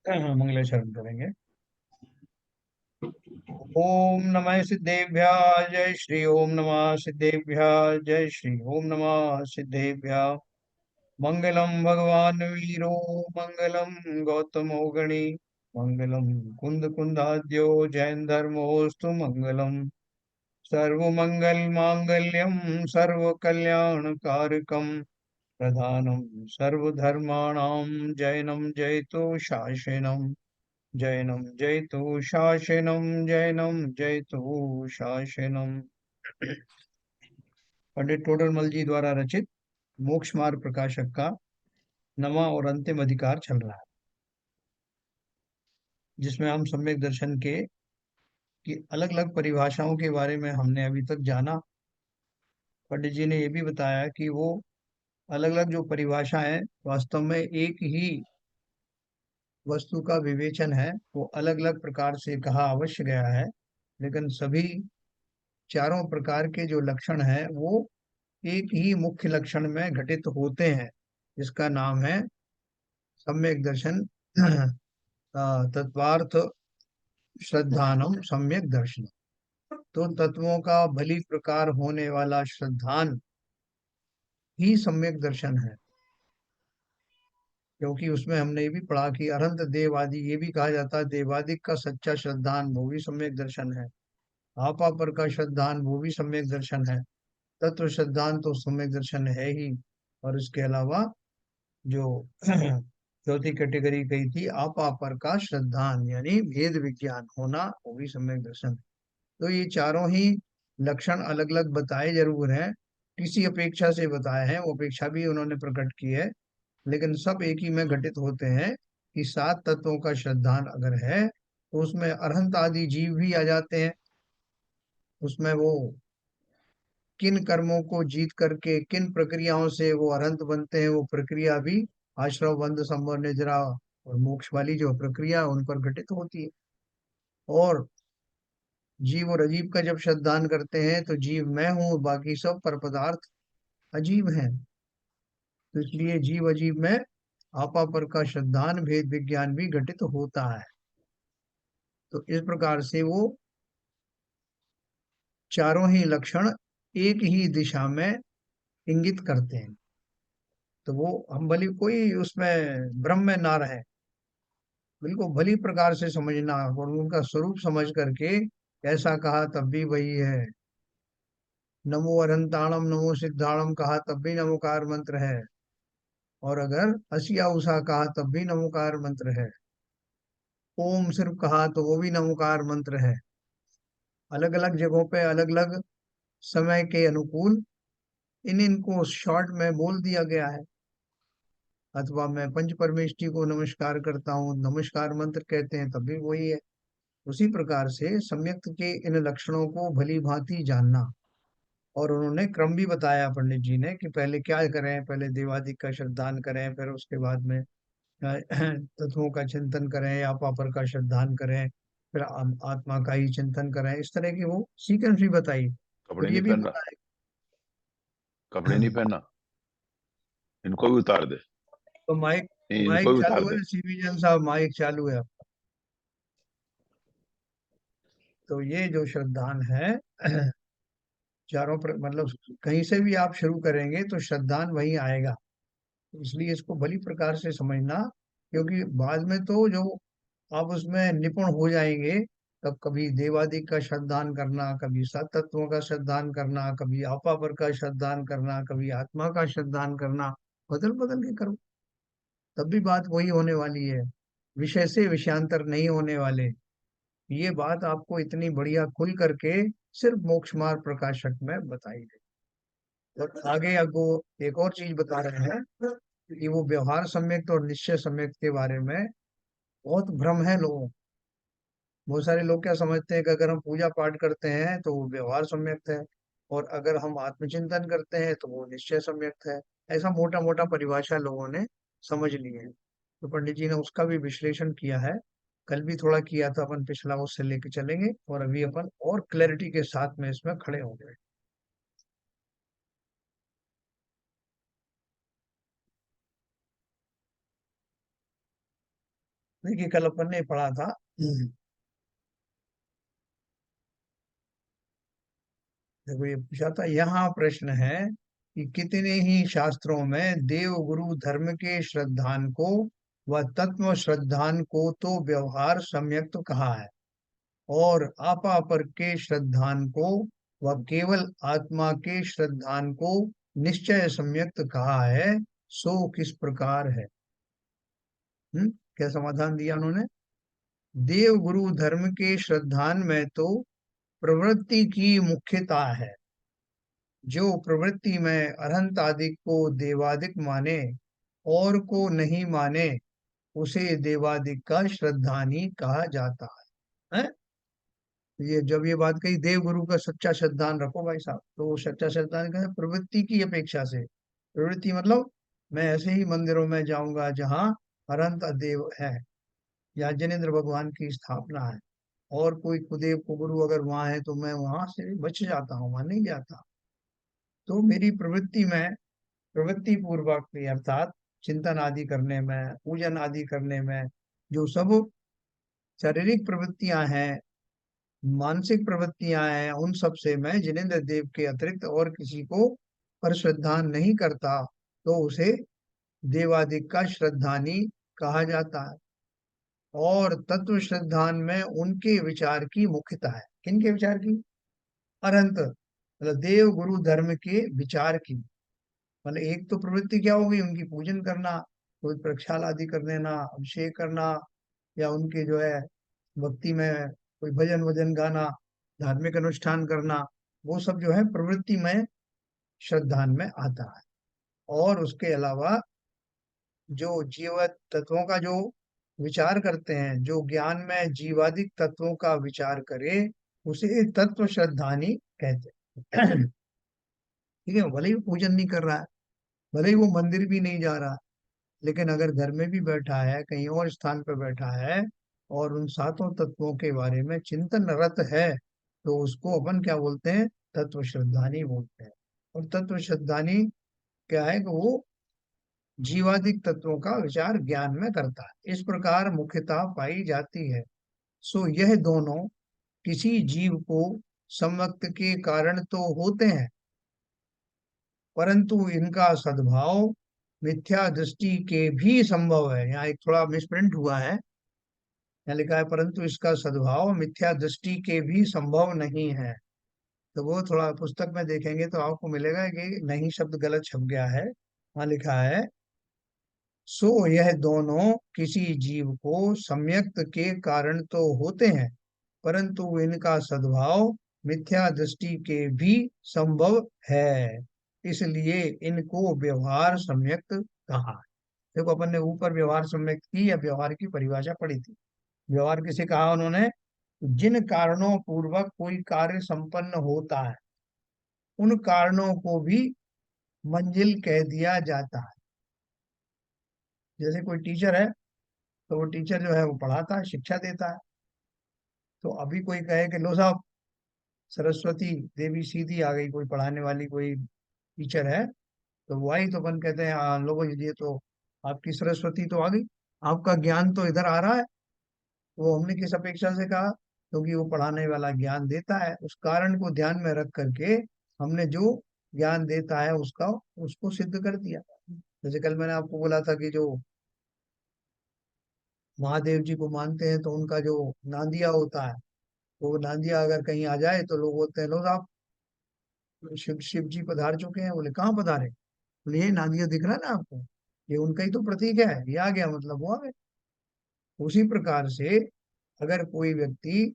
मंगलाचरण करेंगे। ओम नमः सिद्धेभ्यः जय श्री ओम नमः सिद्धेभ्यः जय श्री ओम नमः सिद्धेभ्यः। मंगलम भगवान वीरो मंगलम गौतमो गणी मंगलम कुंद कुंदाद्यो जैन धर्मोस्तु मंगलम। सर्वमंगल मांगल्यम सर्व कल्याण कारकम प्रधानम सर्वधर्माणां जैनम जयतु शासनम। जैनम जयतु शासनम जैनम जयतु शासनम। पंडित टोडरमल जी द्वारा रचित मोक्ष मार्ग प्रकाशक का नवा और अंतिम अधिकार चल रहा है, जिसमें हम सम्यक दर्शन के की अलग अलग परिभाषाओं के बारे में हमने अभी तक जाना। पंडित जी ने यह भी बताया कि वो अलग अलग जो परिभाषाएं वास्तव में एक ही वस्तु का विवेचन है, वो अलग अलग प्रकार से कहा अवश्य गया है, लेकिन सभी चारों प्रकार के जो लक्षण हैं वो एक ही मुख्य लक्षण में घटित होते हैं, जिसका नाम है सम्यक दर्शन। तत्वार्थ श्रद्धानम सम्यक दर्शन। तो तत्वों का भली प्रकार होने वाला श्रद्धान ही सम्यक दर्शन है, क्योंकि उसमें हमने ये भी पढ़ा कि अनंत देवादि ये भी कहा जाता है, देवादिक का सच्चा श्रद्धान वो भी सम्यक दर्शन है। आपा पर का श्रद्धान वो भी सम्यक दर्शन है। तत्व श्रद्धान तो सम्यक दर्शन है ही, और इसके अलावा जो चौथी कैटेगरी कही थी आपा पर का श्रद्धान यानी भेद विज्ञान होना, वो भी सम्यक दर्शन। तो ये चारों ही लक्षण अलग अलग बताए जरूर हैं, किसी अपेक्षा से बताए हैं, वो अपेक्षा भी उन्होंने प्रकट की है, लेकिन सब एक ही में घटित होते हैं कि सात तत्वों का श्रद्धान अगर है तो उसमें अरहंत आदि जीव भी आ जाते हैं। उसमें वो किन कर्मों को जीत करके किन प्रक्रियाओं से वो अरहंत बनते हैं, वो प्रक्रिया भी आश्रव बंध संवर निद्रा और मोक्ष वाली जो प्रक्रिया उन पर घटित होती है। और जीव और अजीब का जब श्रद्धान करते हैं तो जीव मैं हूँ, बाकी सब पर पदार्थ अजीब हैं। तो इसलिए जीव अजीब में आपा पर का श्रद्धान भेद विज्ञान भी घटित होता है। तो इस प्रकार से वो चारों ही लक्षण एक ही दिशा में इंगित करते हैं। तो वो हम भली कोई उसमें भ्रम में ना रहे, बिल्कुल भली प्रकार से समझना और उनका स्वरूप समझ करके ऐसा कहा तब भी वही है। नमो अनंताणम नमो सिद्धाणम कहा तब भी नमोकार मंत्र है, और अगर हसिया उषा कहा तब भी नमोकार मंत्र है। ओम सिर्फ कहा तो वो भी नमोकार मंत्र है। अलग अलग जगहों पे अलग अलग समय के अनुकूल इन इनको शॉर्ट में बोल दिया गया है। अथवा मैं पंच परमेष्टि को नमस्कार करता हूँ, नमस्कार मंत्र कहते हैं तब भी वही है। उसी प्रकार से सम्यक्त के इन लक्षणों को भली भांति जानना। और उन्होंने क्रम भी बताया पंडित जी ने कि पहले क्या करें, पहले देवादिक का श्रद्धान करें, फिर उसके बाद में तत्वों का चिंतन करें, आपा पर का श्रद्धान करें, फिर आत्मा का ही चिंतन करें। इस तरह की वो सीक्वेंस भी बताई। कपड़े फिर ये नहीं भी पहन रहा, बताया। कपड़े नहीं पहनना, इनको भी उतार दे। तो माइक नहीं, इनको माइक भी उतार चालू दे। है, सीवी जन साहब माइक चालू है। तो ये जो श्रद्धान है मतलब कहीं से भी आप शुरू करेंगे तो श्रद्धान वही आएगा। इसलिए इसको भली प्रकार से समझना, क्योंकि बाद में तो जो आप उसमें निपुण हो जाएंगे, तब कभी देवादिक का श्रद्धान करना, कभी सात तत्वों का श्रद्धान करना, कभी आपा पर का श्रद्धान करना, कभी आत्मा का श्रद्धान करना, बदल बदल के करो, तब भी बात वही होने वाली है। विषय से विषयांतर नहीं होने वाले। ये बात आपको इतनी बढ़िया खुल करके सिर्फ मोक्ष मार्ग प्रकाशक में बताई गई। और आगे अब वो एक और चीज बता रहे हैं कि वो व्यवहार सम्यक्त और निश्चय सम्यक्त के बारे में बहुत भ्रम है लोगों को। बहुत सारे लोग क्या समझते हैं कि अगर हम पूजा पाठ करते हैं तो वो व्यवहार सम्यक्त है, और अगर हम आत्मचिंतन करते हैं तो वो निश्चय सम्यक्त है। ऐसा मोटा मोटा परिभाषा लोगों ने समझ ली है। तो पंडित जी ने उसका भी विश्लेषण किया है। कल भी थोड़ा किया था अपन, पिछला उससे लेके चलेंगे, और अभी अपन और क्लैरिटी के साथ में इसमें खड़े होंगे। देखिए कल अपन ने पढ़ा था देखो ये पूछा था, यहाँ प्रश्न है कि कितने ही शास्त्रों में देव गुरु धर्म के श्रद्धान को व तत्व श्रद्धान को तो व्यवहार सम्यक तो कहा है, और आपापर के श्रद्धान को व केवल आत्मा के श्रद्धान को निश्चय सम्यक्त कहा है, सो किस प्रकार है। क्या समाधान दिया उन्होंने। देव गुरु धर्म के श्रद्धान में तो प्रवृत्ति की मुख्यता है, जो प्रवृत्ति में अरहंत आदि को देवादिक माने और को नहीं माने, उसे देवादिक का श्रद्धानी कहा जाता है। ये जब ये बात कही देव गुरु का सच्चा श्रद्धान रखो भाई साहब, तो वो सच्चा श्रद्धान का प्रवृत्ति की अपेक्षा से। प्रवृत्ति मतलब मैं ऐसे ही मंदिरों में जाऊंगा जहाँ अनंत देव है या जिनेन्द्र भगवान की स्थापना है, और कोई कुदेव कुगुरु अगर वहां है तो मैं वहां से बच जाता हूँ, वहां नहीं जाता। तो मेरी प्रवृत्ति में, प्रवृत्ति पूर्वक अर्थात चिंतन आदि करने में, पूजन आदि करने में, जो सब शारीरिक प्रवृत्तियां हैं, मानसिक प्रवृत्तियां हैं, उन सब से मैं जिनेन्द्र देव के अतिरिक्त और किसी को पर श्रद्धा नहीं करता, तो उसे देवादिक का श्रद्धानी कहा जाता है। और तत्व श्रद्धान में उनके विचार की मुख्यता है। किनके विचार की। अनंत मतलब देव गुरु धर्म के विचार की। मतलब एक तो प्रवृत्ति क्या होगी उनकी, पूजन करना, कोई प्रक्षाल आदि कर देना, अभिषेक करना, या उनके जो है भक्ति में कोई भजन वजन गाना, धार्मिक अनुष्ठान करना, वो सब जो है प्रवृत्ति में श्रद्धान में आता है। और उसके अलावा जो जीवत तत्वों का जो विचार करते हैं, जो ज्ञान में जीवादिक तत्वों का विचार करे, उसे तत्व श्रद्धानी कहते हैं। ठीक है, भले ही वो पूजन नहीं कर रहा है, भले ही वो मंदिर भी नहीं जा रहा, लेकिन अगर घर में भी बैठा है, कहीं और स्थान पर बैठा है, और उन सातों तत्वों के बारे में चिंतन रत है, तो उसको अपन क्या बोलते हैं, तत्व श्रद्धानी बोलते हैं। और तत्व श्रद्धानी क्या है कि वो जीवादिक तत्वों का विचार ज्ञान में करता है। इस प्रकार मुख्यता पाई जाती है। सो यह दोनों किसी जीव को संवक्त के कारण तो होते हैं, परंतु इनका सद्भाव मिथ्या दृष्टि के भी संभव है। यहाँ एक थोड़ा मिसप्रिंट हुआ है, यहाँ लिखा है परंतु इसका सद्भाव मिथ्या दृष्टि के भी संभव नहीं है। तो वो थोड़ा पुस्तक में देखेंगे तो आपको मिलेगा कि नहीं शब्द गलत छप गया है। वहाँ लिखा है सो यह दोनों किसी जीव को सम्यक्त के कारण तो होते हैं, परंतु इनका सद्भाव मिथ्या दृष्टि के भी संभव है, इसलिए इनको व्यवहार सम्यक्त कहा है। देखो अपन ने ऊपर व्यवहार सम्यक्त की या व्यवहार की परिभाषा पढ़ी थी। व्यवहार किसे कहा उन्होंने, जिन कारणों पूर्वक कोई कार्य संपन्न होता है, उन कारणों को भी मंजिल कह दिया जाता है। जैसे कोई टीचर है, तो वो टीचर जो है वो पढ़ाता है, शिक्षा देता है। तो अभी कोई कहे कि लो साहब सरस्वती देवी सीधी आ गई, कोई पढ़ाने वाली कोई टीचर है, तो वो आई, तो अपन कहते हैं हाँ लोगों ये तो आपकी सरस्वती तो आ गई, आपका ज्ञान तो इधर आ रहा है। वो हमने किस अपेक्षा से कहा, क्योंकि वो पढ़ाने वाला ज्ञान देता है, उस कारण को ध्यान में रख करके हमने जो ज्ञान देता है उसका उसको सिद्ध कर दिया। जैसे कल मैंने आपको बोला था कि जो महादेव जी को मानते हैं, तो उनका जो नांदिया होता है, तो वो नांदिया अगर कहीं आ जाए तो लोग बोलते हैं लो साहब शिव शिव जी पधार चुके हैं। बोले कहाँ पधारे, बोले ये नांदिया दिख रहा है ना आपको, ये उनका ही तो प्रतीक है, ये आ गया मतलब वो आ गया। उसी प्रकार से अगर कोई व्यक्ति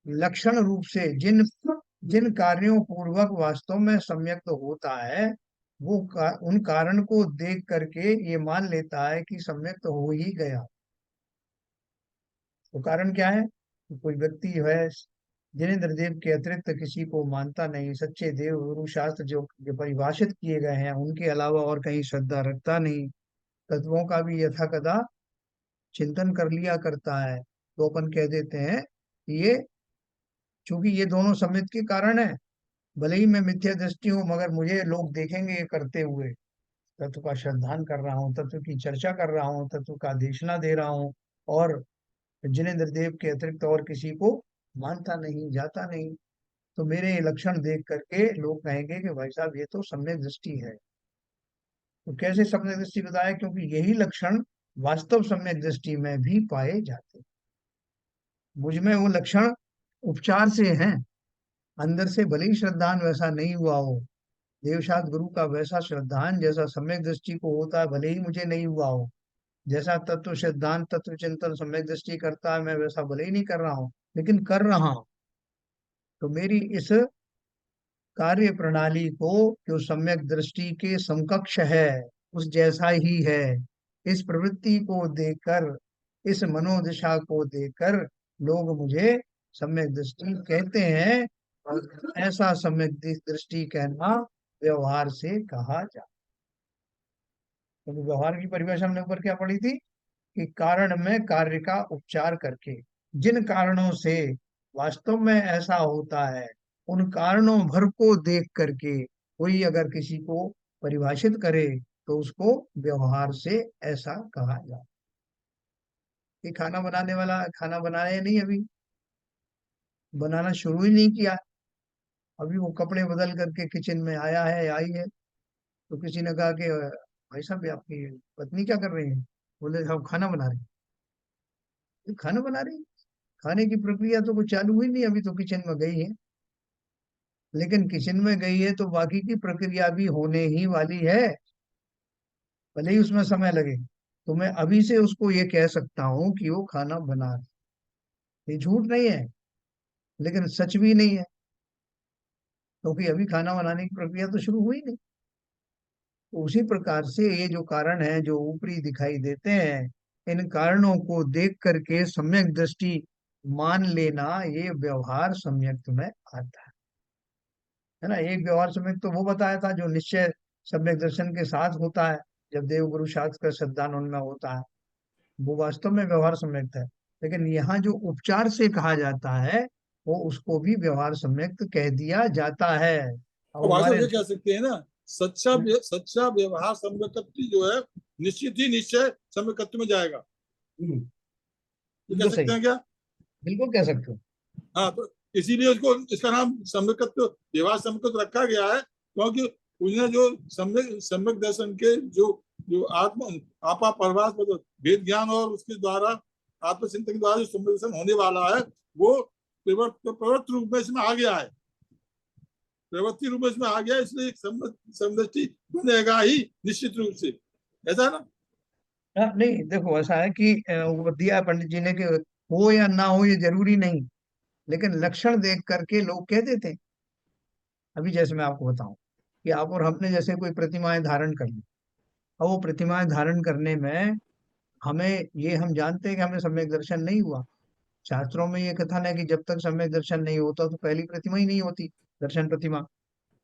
लक्षण रूप से जिन जिन कार्यों पूर्वक वास्तव में सम्यक तो होता है, वो उन कारण को देख करके ये मान लेता है कि सम्यक तो हो ही गया। तो कारण क्या है, कि कोई व्यक्ति जो है जिनेन्द्र देव के अतिरिक्त किसी को मानता नहीं, सच्चे देव गुरु शास्त्र जो परिभाषित किए गए हैं उनके अलावा और कहीं श्रद्धा रखता नहीं, तत्वों का भी यथाकथा चिंतन कर लिया करता है। तो अपन कह देते हैं कि ये, चूंकि ये दोनों सम्मित के कारण है, भले ही मैं मिथ्या दृष्टि हूं, मगर मुझे लोग देखेंगे ये करते हुए, तत्व का श्रद्धान कर रहा हूँ, तत्व की चर्चा कर रहा हूँ, तत्व का देशना दे रहा हूँ, और जिनेंद्र देव के अतिरिक्त और किसी को मानता नहीं, जाता नहीं, तो मेरे ये लक्षण देख करके लोग कहेंगे कि भाई साहब ये तो सम्यक दृष्टि है। तो कैसे सम्यक दृष्टि बताया? क्योंकि यही लक्षण वास्तव सम्यक दृष्टि में भी पाए जाते हैं। मुझ में वो लक्षण उपचार से हैं, अंदर से भले ही श्रद्धान वैसा नहीं हुआ हो, देवशास्त्र गुरु का वैसा श्रद्धान जैसा सम्यक दृष्टि को होता है भले ही मुझे नहीं हुआ हो, जैसा तत्व श्रद्धान तत्व चिंतन सम्यक दृष्टि करता है मैं वैसा भले ही नहीं कर रहा हूँ, लेकिन कर रहा हूँ। तो मेरी इस कार्य प्रणाली को जो सम्यक दृष्टि के समकक्ष है, उस जैसा ही है, इस प्रवृत्ति को देखकर, इस मनोदशा को देखकर लोग मुझे सम्यक दृष्टि कहते हैं। और ऐसा सम्यक दृष्टि कहना व्यवहार से कहा जाए। तो व्यवहार की परिभाषा हमने ऊपर क्या पढ़ी थी कि कारण में कार्य का उपचार करके, जिन कारणों से वास्तव में ऐसा होता है उन कारणों भर को देख करके कोई अगर किसी को परिभाषित करे तो उसको व्यवहार से ऐसा कहा जाए। कि खाना बनाने वाला खाना बनाया नहीं, अभी बनाना शुरू ही नहीं किया, अभी वो कपड़े बदल करके किचन में आया है, आई है, तो किसी ने कहा कि भाई साहब ये आपकी पत्नी क्या कर रही है? बोले साहब खाना बना रही है। "ये खाना बना रही है? खाने की प्रक्रिया तो कुछ चालू हुई नहीं, अभी तो किचन में गई है। लेकिन किचन में गई है तो बाकी की प्रक्रिया भी होने ही वाली है, भले ही उसमें समय लगे। तो मैं अभी से उसको ये कह सकता हूँ कि वो खाना बना रही है। ये झूठ नहीं है, लेकिन सच भी नहीं है, क्योंकि अभी खाना बनाने की प्रक्रिया तो शुरू हुई नहीं। तो उसी प्रकार से ये जो कारण है जो ऊपरी दिखाई देते हैं, इन कारणों को देख करके सम्यक दृष्टि मान लेना, ये व्यवहार सम्यक में आता है ना। एक व्यवहार सम्यक तो वो बताया था जो निश्चय सम्यक दर्शन के साथ होता है, जब देव गुरु शास्त्र का श्रद्धान उनमें होता है, वो वास्तव में व्यवहार सम्यक है। लेकिन यहाँ जो उपचार से कहा जाता है वो उसको भी व्यवहार सम्यक कह दिया जाता है। तो अब भाषा हमारे ये कह सकते हैं ना, सच्चा व्यवहार सम्यकत्व जो है निश्चित ही निश्चय सम्यकत्व में जाएगा, ये कह बिल्कुल सकते सही, हैं क्या? बिल्कुल कह सकते हो। हाँ, तो इसीलिए उसको इसका नाम सम्यकत्व, व्यवहार सम्यकत्व रखा गया है, क्योंकि उसने जो सम्यक सम्यक दर्शन के जो जो आत्म आपा परवास मतलब भेद ज्ञान और उसके द्वारा आत्मचिंतन के द्वारा जो सम्यक दर्शन होने वाला है वो प्रवृत्ति रूप में इसमें आ गया है, प्रवृत्ति रूप में इसमें आ गया, इसलिए एक समदृष्टि बनेगा ही निश्चित रूप से, ऐसा है ना। हाँ, नहीं देखो ऐसा है कि वो दिया है पंडित जी ने कि हो या ना हो ये जरूरी नहीं, लेकिन लक्षण देख करके लोग कह देते हैं। अभी जैसे मैं आपको बताऊं कि आप और हमने जैसे कोई प्रतिमाएं धारण कर ली, और वो प्रतिमाएं धारण करने में हमें ये हम जानते हैं कि हमें सम्यक दर्शन नहीं हुआ। शास्त्रों में ये कथन है कि जब तक सम्यक दर्शन नहीं होता तो पहली प्रतिमा ही नहीं होती, दर्शन प्रतिमा।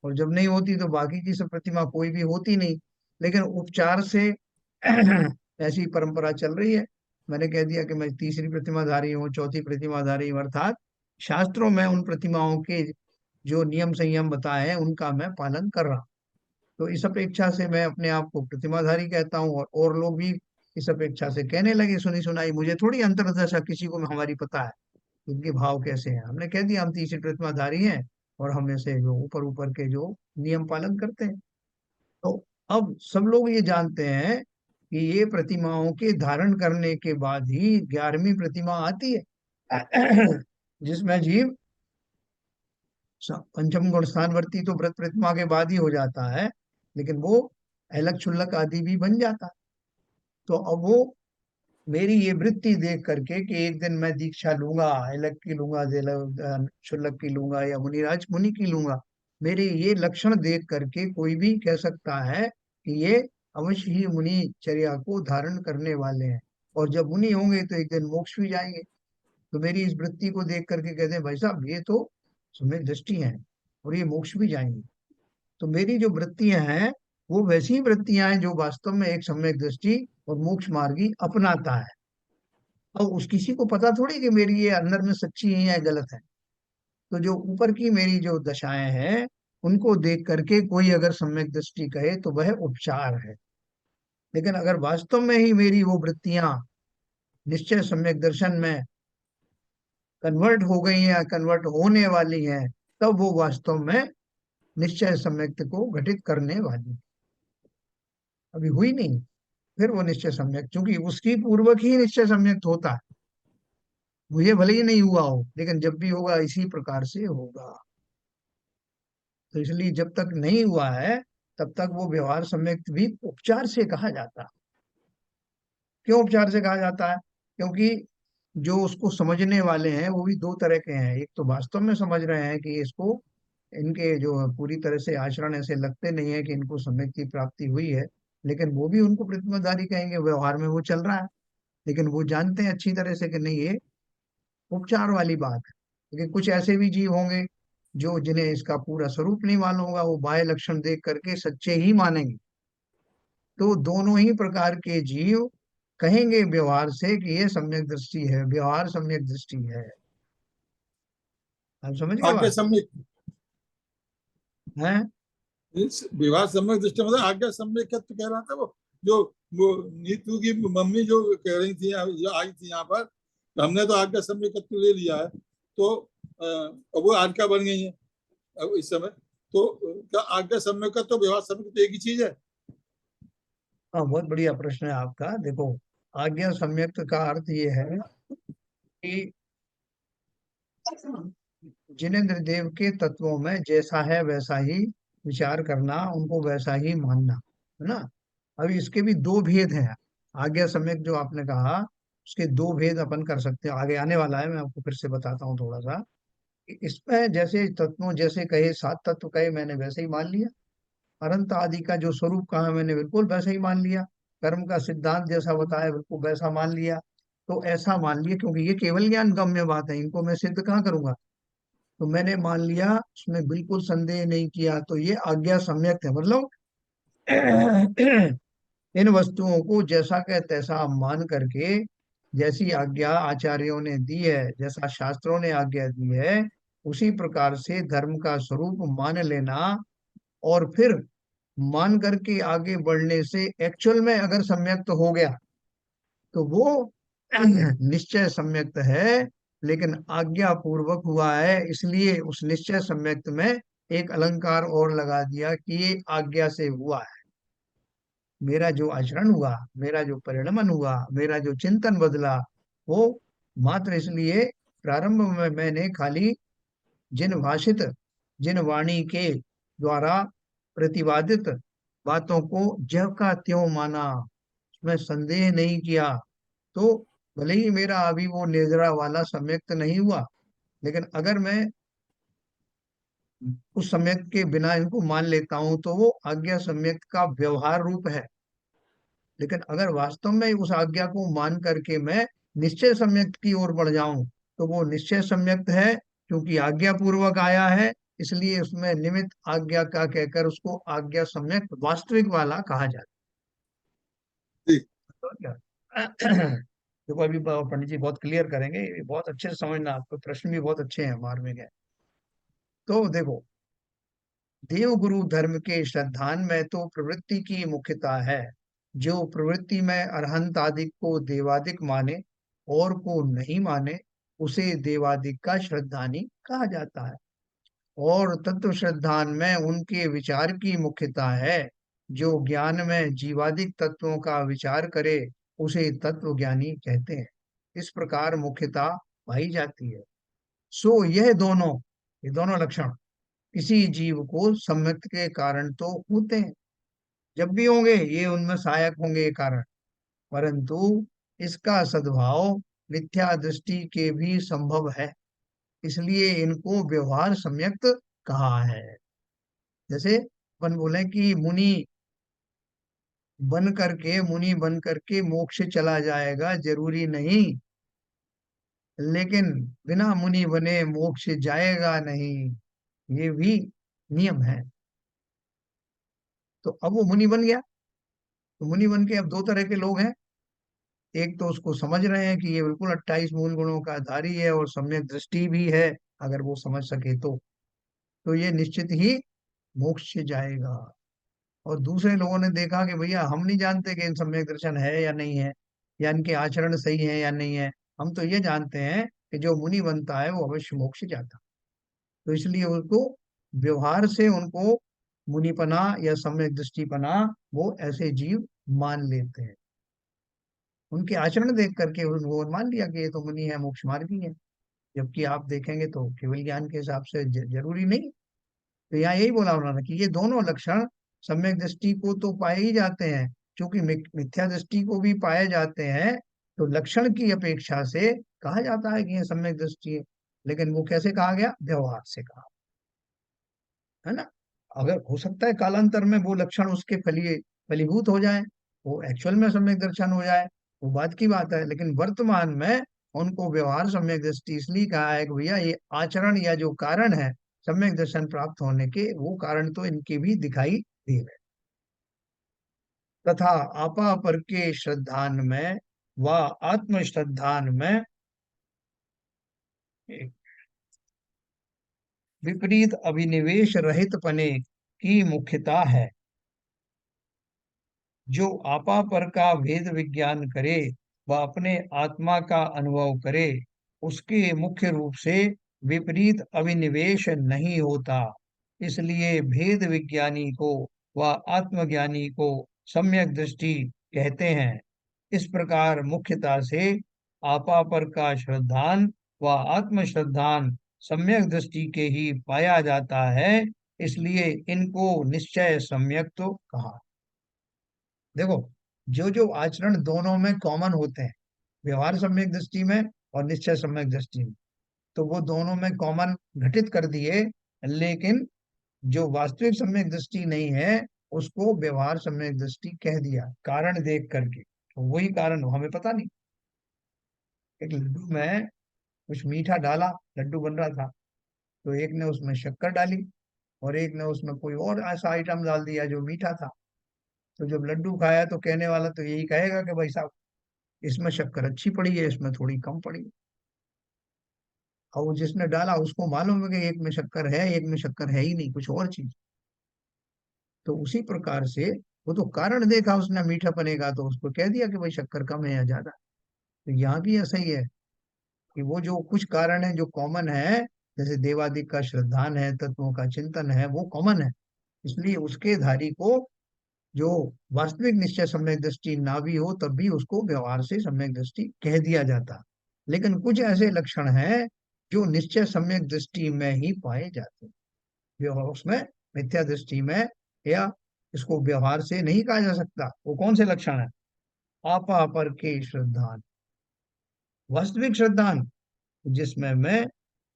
और जब नहीं होती तो बाकी की सब प्रतिमा कोई भी होती नहीं। लेकिन उपचार से ऐसी परंपरा चल रही है। मैंने कह दिया कि मैं तीसरी प्रतिमाधारी हूँ, चौथी प्रतिमाधारी हूँ, अर्थात शास्त्रों में उन प्रतिमाओं के जो नियम संयम बताए हैं उनका मैं पालन कर रहा हूँ। तो इस अपेक्षा से मैं अपने आप को प्रतिमाधारी कहता हूँ, और लोग भी इस अपेक्षा से कहने लगे। सुनी सुनाई मुझे थोड़ी अंतर्दशा किसी को हमारी पता है इनके भाव कैसे हैं। हमने कह दिया हम तीसरी प्रतिमाधारी हैं, और हम ऐसे जो ऊपर ऊपर के जो नियम पालन करते हैं। तो अब सब लोग ये जानते हैं कि ये प्रतिमाओं के धारण करने के बाद ही 11वीं प्रतिमा आती है जिसमें जीव पंचम गुण स्थानवर्ती तो व्रत प्रतिमा के बाद ही हो जाता है, लेकिन वो अलग क्षुल्लक आदि भी बन जाता है। तो अब वो मेरी ये वृत्ति देख करके कि एक दिन मैं दीक्षा लूंगा, अलग की लूंगा, क्षुल्लक की लूंगा या मुनिराज मुनि की लूंगा, मेरे ये लक्षण देख करके कोई भी कह सकता है कि ये अवश्य ही मुनि चर्या को धारण करने वाले हैं, और जब मुनि होंगे तो एक दिन मोक्ष भी जाएंगे। तो मेरी इस वृत्ति को देख करके कहते हैं भाई साहब ये तो सम्यक दृष्टि है, और ये मोक्ष भी जाएंगे। तो मेरी जो वृत्तियां हैं वो वैसी ही वृत्तियां हैं जो वास्तव में एक सम्यक दृष्टि और मोक्ष मार्गी अपनाता है। अब उस किसी को पता थोड़ी कि मेरी ये अंदर में सच्ची है या गलत है। तो जो ऊपर की मेरी जो दशाएं हैं उनको देख करके कोई अगर सम्यक दृष्टि कहे तो वह उपचार है। लेकिन अगर वास्तव में ही मेरी वो वृत्तियां निश्चय सम्यक दर्शन में कन्वर्ट हो गई हैं या कन्वर्ट होने वाली हैं, तब वो वास्तव में निश्चय सम्यक्त को घटित करने वाली। अभी हुई नहीं, फिर वो निश्चय सम्यक, क्योंकि उसकी पूर्वक ही निश्चय सम्यक्त होता है। मुझे भले ही नहीं हुआ हो, लेकिन जब भी होगा इसी प्रकार से होगा। तो इसलिए जब तक नहीं हुआ है तब तक वो व्यवहार सम्यक्त भी उपचार से कहा जाता है। क्यों उपचार से कहा जाता है? क्योंकि जो उसको समझने वाले हैं वो भी दो तरह के हैं। एक तो वास्तव में समझ रहे हैं कि इसको, इनके जो पूरी तरह से आचरण ऐसे लगते नहीं है कि इनको सम्यक की प्राप्ति हुई है, लेकिन वो भी उनको प्रतिमाधारी कहेंगे, व्यवहार में वो चल रहा है। लेकिन वो जानते हैं अच्छी तरह से कि नहीं, ये उपचार वाली बात है। लेकिन कुछ ऐसे भी जीव होंगे जो, जिन्हें इसका पूरा स्वरूप नहीं मालूम होगा, वो बाह्य लक्षण देख करके सच्चे ही मानेंगे। तो दोनों ही प्रकार के जीव कहेंगे व्यवहार से कि ये सम्यक दृष्टि है, व्यवहार सम्यक दृष्टि है। आप समझ गए आज्ञा बात सम्यक, है? इस विवाह सम्यक दृष्टि मतलब आज्ञा सम्यक कह रहा था जो वो नीतू की मम्मी जो कह रही थी, जो आई थी यहाँ पर, तो हमने तो आज्ञा सम्यक ले लिया है, तो अब वो आज्ञा बन गई है अब इस समय। तो क्या आज्ञा सम्यक तो विवाह सम्यक तो एक ही चीज है? हाँ, बहुत बढ़िया प्रश्न है आपका। देखो, आज्ञा सम्यक्त का अर्थ ये है कि जिनेंद्र देव के तत्वों में जैसा है वैसा ही विचार करना, उनको वैसा ही मानना, है ना। अभी इसके भी दो भेद हैं। आज्ञा सम्यक जो आपने कहा, उसके दो भेद अपन कर सकते हैं, आगे आने वाला है, मैं आपको फिर से बताता हूँ थोड़ा सा। इसमें जैसे तत्वों, जैसे कहे सात तत्व कहे, मैंने वैसे ही मान लिया। अनंत आदि का जो स्वरूप कहा, मैंने बिल्कुल वैसे ही मान लिया। कर्म का सिद्धांत जैसा बताया, बिल्कुल वैसा मान लिया। तो ऐसा मान लिया, क्योंकि ये केवल ज्ञान गम्य बात है, इनको मैं सिद्ध कहाँ करूंगा। तो मैंने मान लिया, उसमें बिल्कुल संदेह नहीं किया, तो ये आज्ञा सम्यक है। मतलब इन वस्तुओं को जैसा के तैसा मान करके, जैसी आज्ञा आचार्यों ने दी है, जैसा शास्त्रों ने आज्ञा दी है, उसी प्रकार से धर्म का स्वरूप मान लेना। और फिर मान करके आगे बढ़ने से एक्चुअल में अगर सम्यक्त हो गया तो वो निश्चय सम्यक्त है। लेकिन आज्ञा पूर्वक हुआ है, इसलिए उस निश्चय सम्यक्त में एक अलंकार और लगा दिया कि ये आज्ञा से हुआ है। मेरा जो आचरण हुआ, मेरा जो परिणमन हुआ, मेरा जो चिंतन बदला, वो मात्र इसलिए, प्रारंभ में मैंने खाली जिन भाषित, जिन वाणी के द्वारा प्रतिपादित बातों को ज्यों का त्यों माना, उसमें संदेह नहीं किया। तो भले ही मेरा अभी वो नेजरा वाला सम्यक्त नहीं हुआ, लेकिन अगर मैं उस सम्यक्त के बिना इनको मान लेता हूं तो वो आज्ञा सम्यक्त का व्यवहार रूप है। लेकिन अगर वास्तव में उस आज्ञा को मान करके मैं निश्चय सम्यक्त की ओर बढ़ जाऊं, तो वो निश्चय सम्यक्त है, क्योंकि आज्ञा पूर्वक आया है। इसलिए उसमें निमित्त आज्ञा का कहकर उसको आज्ञा सम्यक्त वास्तविक वाला कहा जाता ठीक। है। तो क्या देखो, अभी पंडित जी बहुत क्लियर करेंगे, ये बहुत अच्छे से समझना, आपको प्रश्न भी बहुत अच्छे हैं मार्मिक है। तो देखो, देव गुरु धर्म के श्रद्धान में तो प्रवृत्ति की मुख्यता है। जो प्रवृत्ति में अरहंत आदिक को देवादिक माने और को नहीं माने, उसे देवादिक का श्रद्धानी कहा जाता है। और तत्व श्रद्धान में उनके विचार की मुख्यता है। जो ज्ञान में जीवादिक तत्वों का विचार करे, उसे तत्व ज्ञानी कहते हैं। इस प्रकार मुख्यता पाई जाती है। सो ये दोनों लक्षण किसी जीव को सम्यक्त के कारण तो होते हैं, जब भी होंगे ये उनमें सहायक होंगे ये कारण। परंतु इसका सद्भाव मिथ्या दृष्टि के भी संभव है, इसलिए इनको व्यवहार सम्यक्त कहा है। जैसे अपन बोले कि मुनि बन करके मोक्ष चला जाएगा, जरूरी नहीं। लेकिन बिना मुनि बने मोक्ष जाएगा नहीं, ये भी नियम है। तो अब वो मुनि बन गया, तो मुनि बन के अब दो तरह के लोग हैं। एक तो उसको समझ रहे हैं कि ये बिल्कुल 28 मूल गुणों का धारी है और सम्यक दृष्टि भी है, अगर वो समझ सके तो ये निश्चित ही मोक्ष से जाएगा। और दूसरे लोगों ने देखा कि भैया हम नहीं जानते कि इन सम्यक दर्शन है या नहीं है, या इनके आचरण सही है या नहीं है, हम तो ये जानते हैं कि जो मुनि बनता है वो अवश्य मोक्ष जाता। तो इसलिए उनको व्यवहार से उनको मुनिपना या सम्यक दृष्टिपना वो ऐसे जीव मान लेते हैं। उनके आचरण देख करके वो मान लिया कि ये तो मुनि है, मोक्ष मार्गी है। जबकि आप देखेंगे तो केवल ज्ञान के हिसाब से जरूरी नहीं। तो यहाँ यही बोला उन्होंने कि ये दोनों लक्षण सम्यक दृष्टि को तो पाए ही जाते हैं, क्योंकि मिथ्या दृष्टि को भी पाए जाते हैं। तो लक्षण की अपेक्षा से कहा जाता है कि ये सम्यक दृष्टि है। लेकिन वो कैसे कहा गया? व्यवहार से कहा, है ना। अगर हो सकता है कालांतर में वो लक्षण उसके फलीभूत हो जाए, वो एक्चुअल में सम्यक दर्शन हो जाए, वो बात की बात है। लेकिन वर्तमान में उनको व्यवहार सम्यक दृष्टि इसलिए कहा है कि भैया ये आचरण या जो कारण है सम्यक दर्शन प्राप्त होने के, वो कारण तो इनके भी दिखाई दे रहे। तथा आपा पर के श्रद्धान में व आत्म श्रद्धान में एक विपरीत अभिनिवेश रहित पने की मुख्यता है। जो आपा पर का भेद विज्ञान करे व अपने आत्मा का अनुभव करे, उसके मुख्य रूप से विपरीत अभिनिवेश नहीं होता। इसलिए भेद विज्ञानी को व आत्मज्ञानी को सम्यक दृष्टि कहते हैं। इस प्रकार मुख्यता से आपा पर का श्रद्धान व आत्म श्रद्धान सम्यक दृष्टि के ही पाया जाता है, इसलिए इनको निश्चय सम्यक तो कहा। देखो, जो जो आचरण दोनों में कॉमन होते हैं, व्यवहार सम्यक दृष्टि में और निश्चय सम्यक दृष्टि में, तो वो दोनों में कॉमन घटित कर दिए। लेकिन जो वास्तविक सम्यक दृष्टि नहीं है उसको व्यवहार सम्यक दृष्टि कह दिया कारण देख करके। तो वही कारण हमें पता नहीं। एक लड्डू में कुछ मीठा डाला, लड्डू बन रहा था, तो एक ने उसमें शक्कर डाली और एक ने उसमें कोई और ऐसा आइटम डाल दिया जो मीठा था। तो जब लड्डू खाया तो कहने वाला तो यही कहेगा कि भाई साहब इसमें शक्कर अच्छी पड़ी है, इसमें थोड़ी कम पड़ी है। और वो जिसने डाला उसको मालूम है कि एक में शक्कर है, एक में शक्कर है ही नहीं, कुछ और चीज। तो उसी प्रकार से वो तो कारण देखा उसने मीठा बनेगा तो उसको कह दिया कि भाई शक्कर कम है या ज्यादा। तो यहाँ भी ऐसा ही है कि वो जो कुछ कारण है जो कॉमन है, जैसे देवादिक का श्रद्धान है, तत्वों का चिंतन है, वो कॉमन है। इसलिए उसके धारी को जो वास्तविक निश्चय सम्यक दृष्टि ना भी हो तब भी उसको व्यवहार से सम्यक दृष्टि कह दिया जाता। लेकिन कुछ ऐसे लक्षण हैं जो निश्चय सम्यक दृष्टि में ही पाए जाते हैं, व्यवहार उसमें मिथ्या दृष्टि में या इसको व्यवहार से नहीं कहा जा सकता। वो कौन से लक्षण है? आपा पर के श्रद्धान, वास्तविक श्रद्धान, जिसमें मैं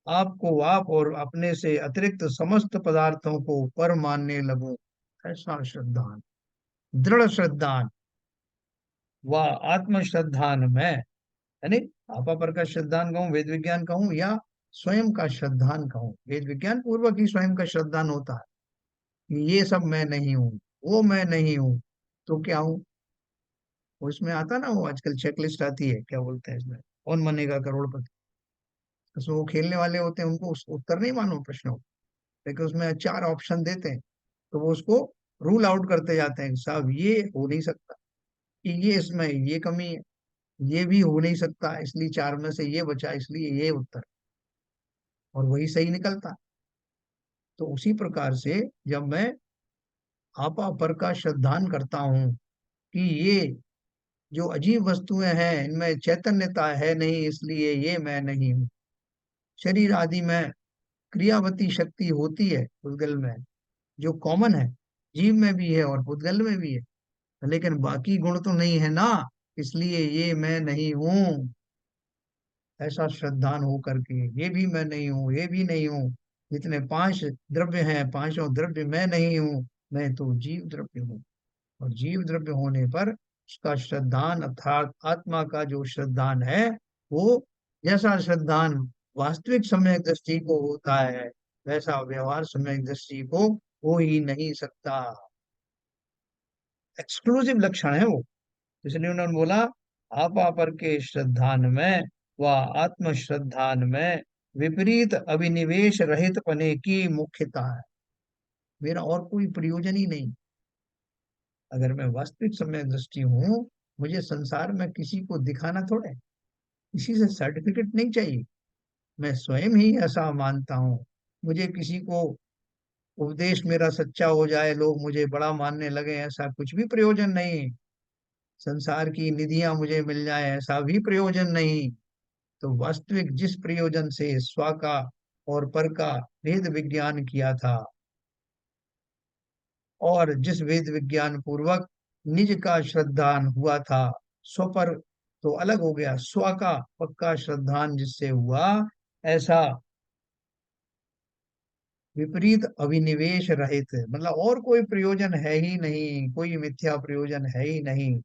आपको आप और अपने से अतिरिक्त समस्त पदार्थों को पर मानने लगूं, ऐसा श्रद्धान। दृढ़ श्रद्धान व आत्म श्रद्धान में, यानी आपा पर का श्रद्धान कहूं, वेद विज्ञान कहूं, या स्वयं का श्रद्धान कहूं। वेद विज्ञान पूर्वक ही स्वयं का श्रद्धान होता है कि ये सब मैं नहीं हूं, वो मैं नहीं हूं, तो क्या हूं। उसमें आता ना, वो आजकल चेकलिस्ट आती है, क्या बोलते हैं इसमें, कौन बनेगा करोड़पति। उसमें वो खेलने वाले होते हैं, उनको उत्तर नहीं मालूम प्रश्नों, लेकिन उसमें 4 ऑप्शन देते हैं। तो वो उसको रूल आउट करते जाते हैं, साहब ये हो नहीं सकता, कि ये इसमें ये कमी है, ये भी हो नहीं सकता, इसलिए 4 में से ये बचा, इसलिए ये उत्तर, और वही सही निकलता। तो उसी प्रकार से जब मैं आपा पर का श्रद्धान करता हूं कि ये जो अजीब वस्तुएं हैं इनमें चैतन्यता है नहीं, इसलिए ये मैं नहीं हूँ। शरीर आदि में क्रियावती शक्ति होती है पुद्गल में, जो कॉमन है, जीव में भी है और पुद्गल में भी है, लेकिन बाकी गुण तो नहीं है ना, इसलिए ये मैं नहीं हूँ। ऐसा श्रद्धान हो करके ये भी मैं नहीं हूँ, ये भी नहीं हूँ, जितने 5 द्रव्य हैं पांचों द्रव्य मैं नहीं हूँ, मैं तो जीव द्रव्य हूँ। और जीव द्रव्य होने पर उसका श्रद्धान अर्थात आत्मा का जो श्रद्धान है, वो जैसा श्रद्धान वास्तविक समय दृष्टि को होता है वैसा व्यवहार समय दृष्टि को हो ही नहीं सकता। एक्सक्लूसिव लक्षण है वो। इसलिए उन्होंने बोला आपा पर के श्रद्धान में व आत्म श्रद्धान में विपरीत अभिनिवेश रहित पने की मुख्यता है। मेरा और कोई प्रयोजन ही नहीं। अगर मैं वास्तविक सम्यक दृष्टि हूँ, मुझे संसार में किसी को दिखाना थोड़े, किसी से सर्टिफिकेट नहीं चाहिए। मैं स्वयं ही ऐसा मानता हूँ। मुझे किसी को उपदेश मेरा सच्चा हो जाए, लोग मुझे बड़ा मानने लगे, ऐसा कुछ भी प्रयोजन नहीं। संसार की निधियां मुझे मिल जाए, ऐसा भी प्रयोजन नहीं। तो वास्तविक जिस प्रयोजन से स्व का और पर का भेद विज्ञान किया था, और जिस वेद विज्ञान पूर्वक निज का श्रद्धान हुआ था, स्व पर तो अलग हो गया, स्व का पक्का श्रद्धान जिससे हुआ, ऐसा विपरीत अभिनिवेश रहित, मतलब और कोई प्रयोजन है ही नहीं, कोई मिथ्या प्रयोजन है ही नहीं।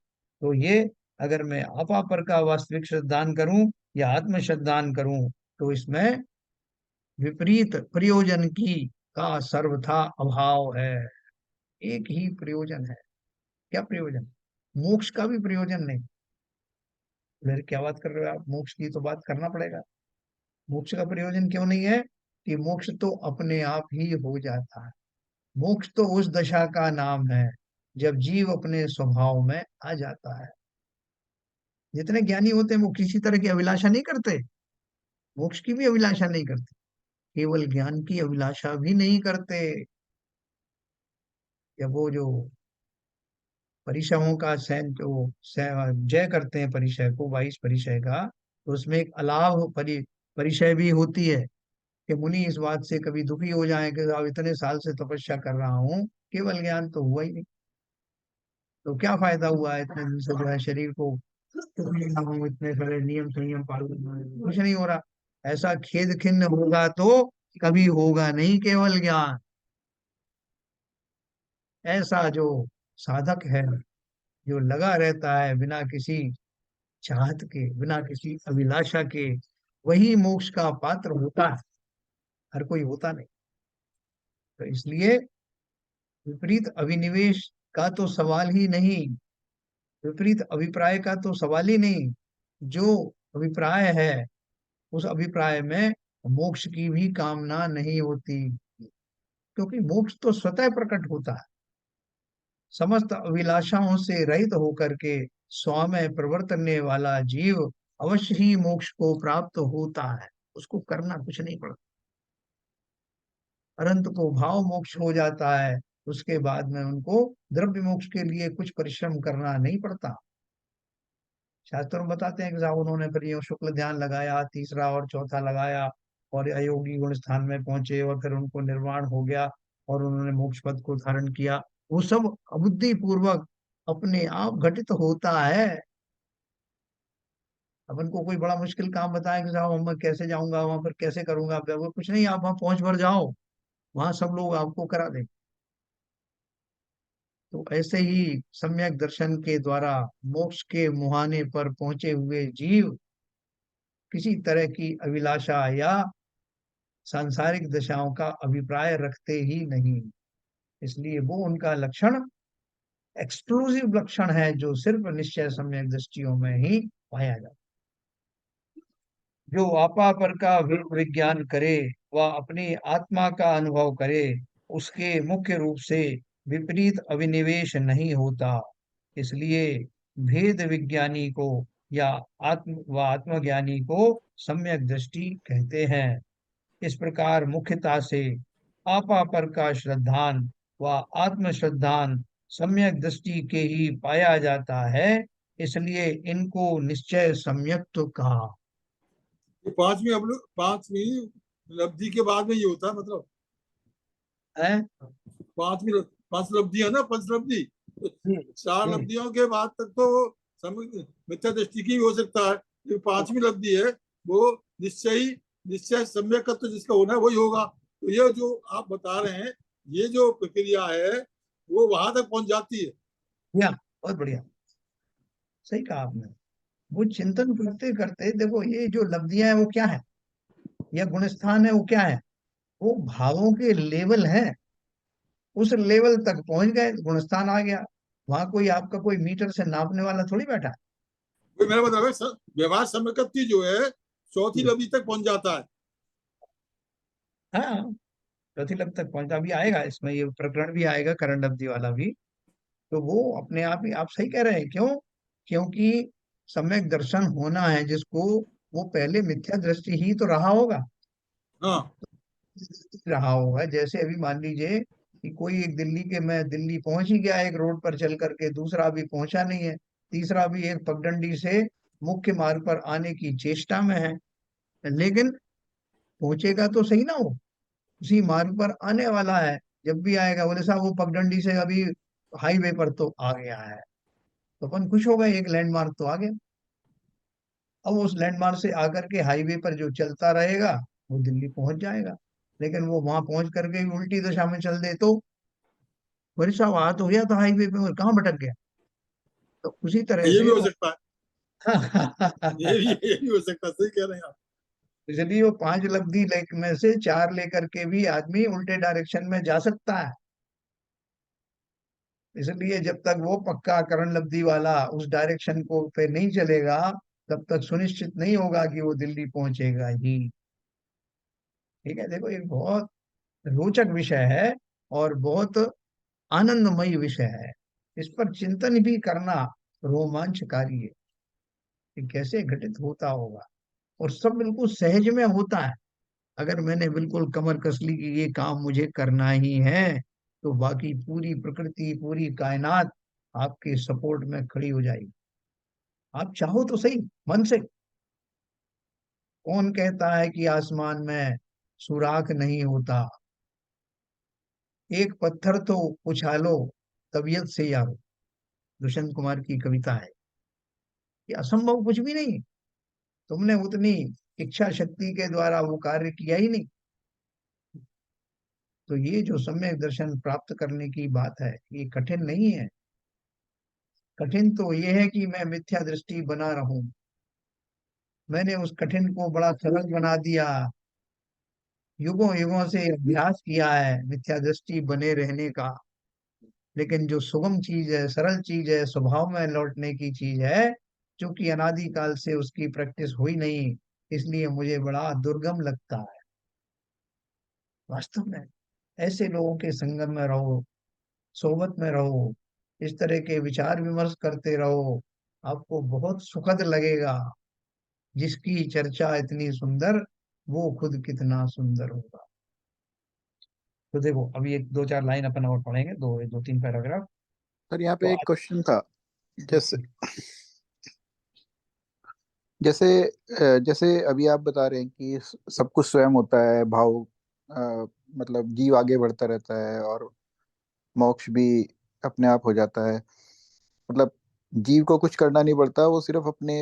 तो ये, अगर मैं अपापर का वास्तविक श्रद्धान करूं या आत्म श्रद्धान करूं, तो इसमें विपरीत प्रयोजन की का सर्वथा अभाव है। एक ही प्रयोजन है। क्या प्रयोजन? मोक्ष का भी प्रयोजन नहीं। फिर क्या बात कर रहे हो आप? मोक्ष की तो बात करना पड़ेगा। मोक्ष का प्रयोजन क्यों नहीं है? कि मोक्ष तो अपने आप ही हो जाता है। मोक्ष तो उस दशा का नाम है जब जीव अपने स्वभाव में आ जाता है। जितने ज्ञानी होते हैं वो किसी तरह की अभिलाषा नहीं करते, मोक्ष की भी अभिलाषा नहीं करते, केवल ज्ञान की अभिलाषा भी नहीं करते। या वो जो परिसयों का सैन जो जय करते हैं परिसय को, 22 परिसय का, तो उसमें एक अलाव परिसय भी होती है कि मुनि इस बात से कभी दुखी हो जाए कि अब इतने साल से तपस्या कर रहा हूँ, केवल ज्ञान तो हुआ ही नहीं, तो क्या फायदा हुआ है इतने दिन से जो है शरीर को इतने सारे नियम संयम पालन, कुछ नहीं हो रहा। ऐसा खेद खिन्न होगा तो कभी होगा नहीं केवल ज्ञान। ऐसा जो साधक है, जो लगा रहता है बिना किसी चाहत के, बिना किसी अभिलाषा के, वही मोक्ष का पात्र होता है। हर कोई होता नहीं। तो इसलिए विपरीत अभिनिवेश का तो सवाल ही नहीं, विपरीत अभिप्राय का तो सवाल ही नहीं। जो अभिप्राय है, उस अभिप्राय में मोक्ष की भी कामना नहीं होती, क्योंकि मोक्ष तो स्वतः प्रकट होता है। समस्त अभिलाषाओं से रहित होकर के स्वयं प्रवर्तने वाला जीव अवश्य ही मोक्ष को प्राप्त होता है, उसको करना कुछ नहीं पड़ता। अनंत को भाव मोक्ष हो जाता है, उसके बाद में उनको द्रव्य मोक्ष के लिए कुछ परिश्रम करना नहीं पड़ता। शास्त्रों में बताते हैं कि साहब उन्होंने फिर ये शुक्ल ध्यान लगाया, तीसरा और चौथा लगाया, और अयोगी गुण स्थान में पहुंचे, और फिर उनको निर्वाण हो गया, और उन्होंने मोक्ष पद को धारण किया। वो सब अबुद्धि पूर्वक अपने आप घटित होता है। अपन को कोई बड़ा मुश्किल काम बताए कि साहब मैं कैसे जाऊंगा वहां पर, कैसे करूंगा, वो कुछ नहीं, आप वहां पहुंच भर जाओ, वहां सब लोग आपको करा देंगे। तो ऐसे ही सम्यक दर्शन के द्वारा मोक्ष के मुहाने पर पहुंचे हुए जीव किसी तरह की अभिलाषा या सांसारिक दशाओं का अभिप्राय रखते ही नहीं। इसलिए वो उनका लक्षण एक्सक्लूसिव लक्षण है, जो सिर्फ निश्चय सम्यक दृष्टियों में ही पाया जाता। जो आपा पर का विज्ञान करे, वह अपनी आत्मा का अनुभव करे, उसके मुख्य रूप से विपरीत अभिनिवेश नहीं होता। इसलिए भेद विज्ञानी को या आत्मज्ञानी को सम्यक दृष्टि कहते हैं। इस प्रकार मुख्यता से आपा पर का श्रद्धान व आत्म श्रद्धान सम्यक दृष्टि के ही पाया जाता है, इसलिए इनको निश्चय सम्यक तो कहा। ये पांचवी लब्धि के बाद में ये होता है, मतलब है। पांच लब्धि है ना, पंच लब्धि, तो चार हम्म। लब्धियों के बाद तक तो मिथ्या दृष्टि की भी हो सकता है। जो पांचवी लब्धि है वो निश्चय सम्यकत्व जिसका होना है वही होगा। तो ये जो आप बता रहे हैं, ये जो प्रक्रिया है वो वहां तक पहुंच जाती है। या बहुत बढ़िया, सही कहा आपने। वो चिंतन करते करते देखो, ये जो लब्धियां है वो क्या है, या गुणस्थान है वो क्या है, वो भावों के लेवल है। उस लेवल तक पहुंच गए, गुणस्थान आ गया। वहां कोई आपका कोई मीटर से नापने वाला थोड़ी बैठा वही मेरा मतलब है, व्यवहार सम्यकत्व जो है चौथी है। लब्धि तक पहुंच जाता है। हाँ, चौथी लक तक पहुंचता, अभी आएगा इसमें ये प्रकरण भी आएगा करण अवधि वाला भी। तो वो अपने आप ही, आप सही कह रहे हैं, क्यों? क्योंकि सम्यक दर्शन होना है जिसको, वो पहले मिथ्या दृष्टि ही तो रहा होगा। हाँ रहा होगा जैसे अभी मान लीजिए कि कोई एक दिल्ली के, मैं दिल्ली पहुंच ही गया एक रोड पर चल करके, दूसरा अभी पहुंचा नहीं है, तीसरा भी एक पगडंडी से मुख्य मार्ग पर आने की चेष्टा में है, लेकिन पहुंचेगा तो सही ना वो, उसी मार्ग पर आने वाला है। जब भी आएगा बोले साहब वो पगडंडी से अभी हाईवे पर तो आ गया है, तो अपन खुश हो गए, एक लैंडमार्क तो आ गया। अब उस लैंडमार्क से आकर के हाईवे पर जो चलता रहेगा वो दिल्ली पहुंच जाएगा। लेकिन वो वहां पहुंच करके भी उल्टी दिशा में चल दे तो, बोले साहब आ तो गया था हाईवे पे और कहाँ भटक गया। तो उसी तरह ये भी से हो वो सकता है, ये भी हो सकता है, सही कह रहे हैं आप। इसलिए वो 5 लफ्जी लेक में से 4 लेकर के भी आदमी उल्टे डायरेक्शन में जा सकता है। इसलिए जब तक वो पक्का करण लब्धि वाला उस डायरेक्शन को पे नहीं चलेगा, तब तक सुनिश्चित नहीं होगा कि वो दिल्ली पहुंचेगा ही। ठीक है, देखो एक बहुत रोचक विषय है और बहुत आनंदमयी विषय है। इस पर चिंतन भी करना रोमांचकारी है कि कैसे घटित होता होगा, और सब बिल्कुल सहज में होता है। अगर मैंने बिल्कुल कमर कस ली कि ये काम मुझे करना ही है, तो बाकी पूरी प्रकृति, पूरी कायनात आपके सपोर्ट में खड़ी हो जाएगी। आप चाहो तो सही मन से। कौन कहता है कि आसमान में सुराख नहीं होता? एक पत्थर तो उछालो तबीयत से यारो, दुष्यंत कुमार की कविता है। ये असंभव कुछ भी नहीं, तुमने उतनी इच्छा शक्ति के द्वारा वो कार्य किया ही नहीं। तो ये जो सम्यक दर्शन प्राप्त करने की बात है, ये कठिन नहीं है। कठिन तो ये है कि मैं मिथ्या दृष्टि बना रहूं। मैंने उस कठिन को बड़ा सरल बना दिया, युगों युगों से अभ्यास किया है मिथ्या दृष्टि बने रहने का। लेकिन जो सुगम चीज है, सरल चीज है, स्वभाव में लौटने की चीज है, क्योंकि अनादि काल से उसकी प्रैक्टिस हुई नहीं, इसलिए मुझे बड़ा दुर्गम लगता है। वास्तव में ऐसे लोगों के संगम में रहो, सोबत में रहो, इस तरह के विचार विमर्श करते रहो, आपको बहुत सुखद लगेगा। जिसकी चर्चा इतनी सुंदर, वो खुद कितना सुंदर होगा। तो देखो अभी एक 2-4 लाइन अपन और पढ़ेंगे, 2-3 पैराग्राफ। सर यहाँ तो पे एक आज क्वेश्चन था। जैसे जैसे जैसे अभी आप बता रहे हैं कि सब कुछ स्वयं होता है, भाव मतलब जीव आगे बढ़ता रहता है और मोक्ष भी अपने आप हो जाता है। मतलब जीव को कुछ करना नहीं पड़ता, वो सिर्फ अपने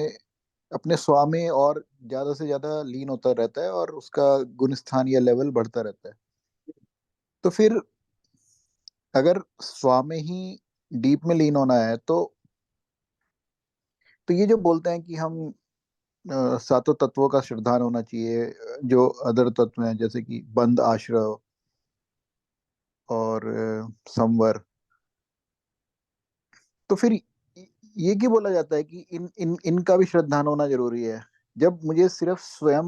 अपने स्वा में और ज्यादा से ज्यादा लीन होता रहता है और उसका गुण स्थान या लेवल बढ़ता रहता है। तो फिर अगर स्वा में ही डीप में लीन होना है, तो ये जो बोलते हैं कि हम सातों तत्वों का श्रद्धान होना चाहिए, जो अदर तत्व हैं जैसे कि बंध, आश्रव और संवर, तो फिर ये क्यों बोला जाता है कि इन इन इनका भी श्रद्धान होना जरूरी है? जब मुझे सिर्फ स्वयं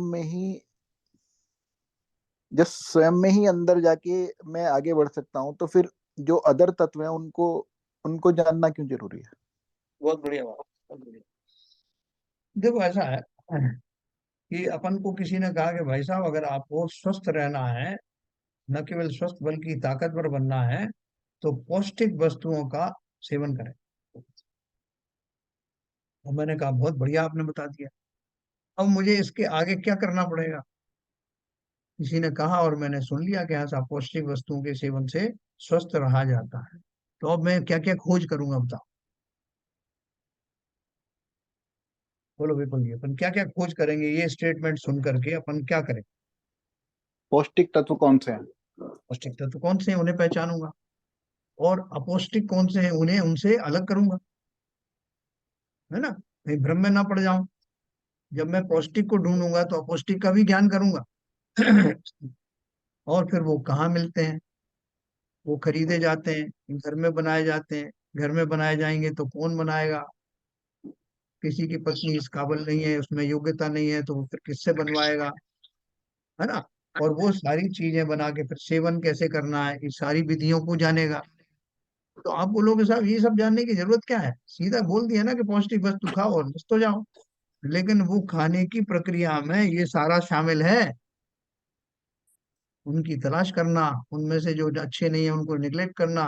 में ही अंदर जाके मैं आगे बढ़ सकता हूँ, तो फिर जो अदर तत्व हैं उनको उनको जानना क्यों जरूरी है? बहुत बढ़िया बात, बहुत बढ़िया। देखो ऐसा है कि अपन को किसी ने कहा कि भाई साहब अगर आपको स्वस्थ रहना है, न केवल स्वस्थ बल्कि ताकतवर बनना है, तो पौष्टिक वस्तुओं का सेवन करें। और मैंने कहा बहुत बढ़िया आपने बता दिया, अब मुझे इसके आगे क्या करना पड़ेगा? किसी ने कहा और मैंने सुन लिया कि हाँ साहब पौष्टिक वस्तुओं के सेवन से स्वस्थ रहा जाता है। तो अब मैं क्या क्या खोज करूंगा बताओ? बोलो बिल्कुल जी, अपन क्या क्या खोज करेंगे ये स्टेटमेंट सुन करके अपन क्या करें? पौष्टिक तत्व कौन से हैं? पौष्टिक तत्व कौन से हैं उन्हें पहचानूंगा, और अपौष्टिक कौन से हैं उन्हें उनसे अलग करूंगा, है ना? कहीं भ्रम में ना पड़ जाऊं। जब मैं पौष्टिक को ढूंढूंगा तो अपौष्टिक का भी ज्ञान करूंगा। और फिर वो कहाँ मिलते हैं? वो खरीदे जाते हैं, घर में बनाए जाते हैं। घर में बनाए जाएंगे तो कौन बनाएगा? किसी की पत्नी इस काबिल नहीं है, उसमें योग्यता नहीं है, तो वो फिर किससे बनवाएगा? है ना? और वो सारी चीजें बना के फिर सेवन कैसे करना है, इस सारी विधियों को जानेगा। तो आप बोलोगे साहब ये सब जानने की जरूरत क्या है, सीधा बोल दिया ना कि पौष्टिक वस्तु खाओ और मस्त हो जाओ। लेकिन वो खाने की प्रक्रिया में ये सारा शामिल है, उनकी तलाश करना, उनमें से जो अच्छे नहीं है उनको निगलेक्ट करना,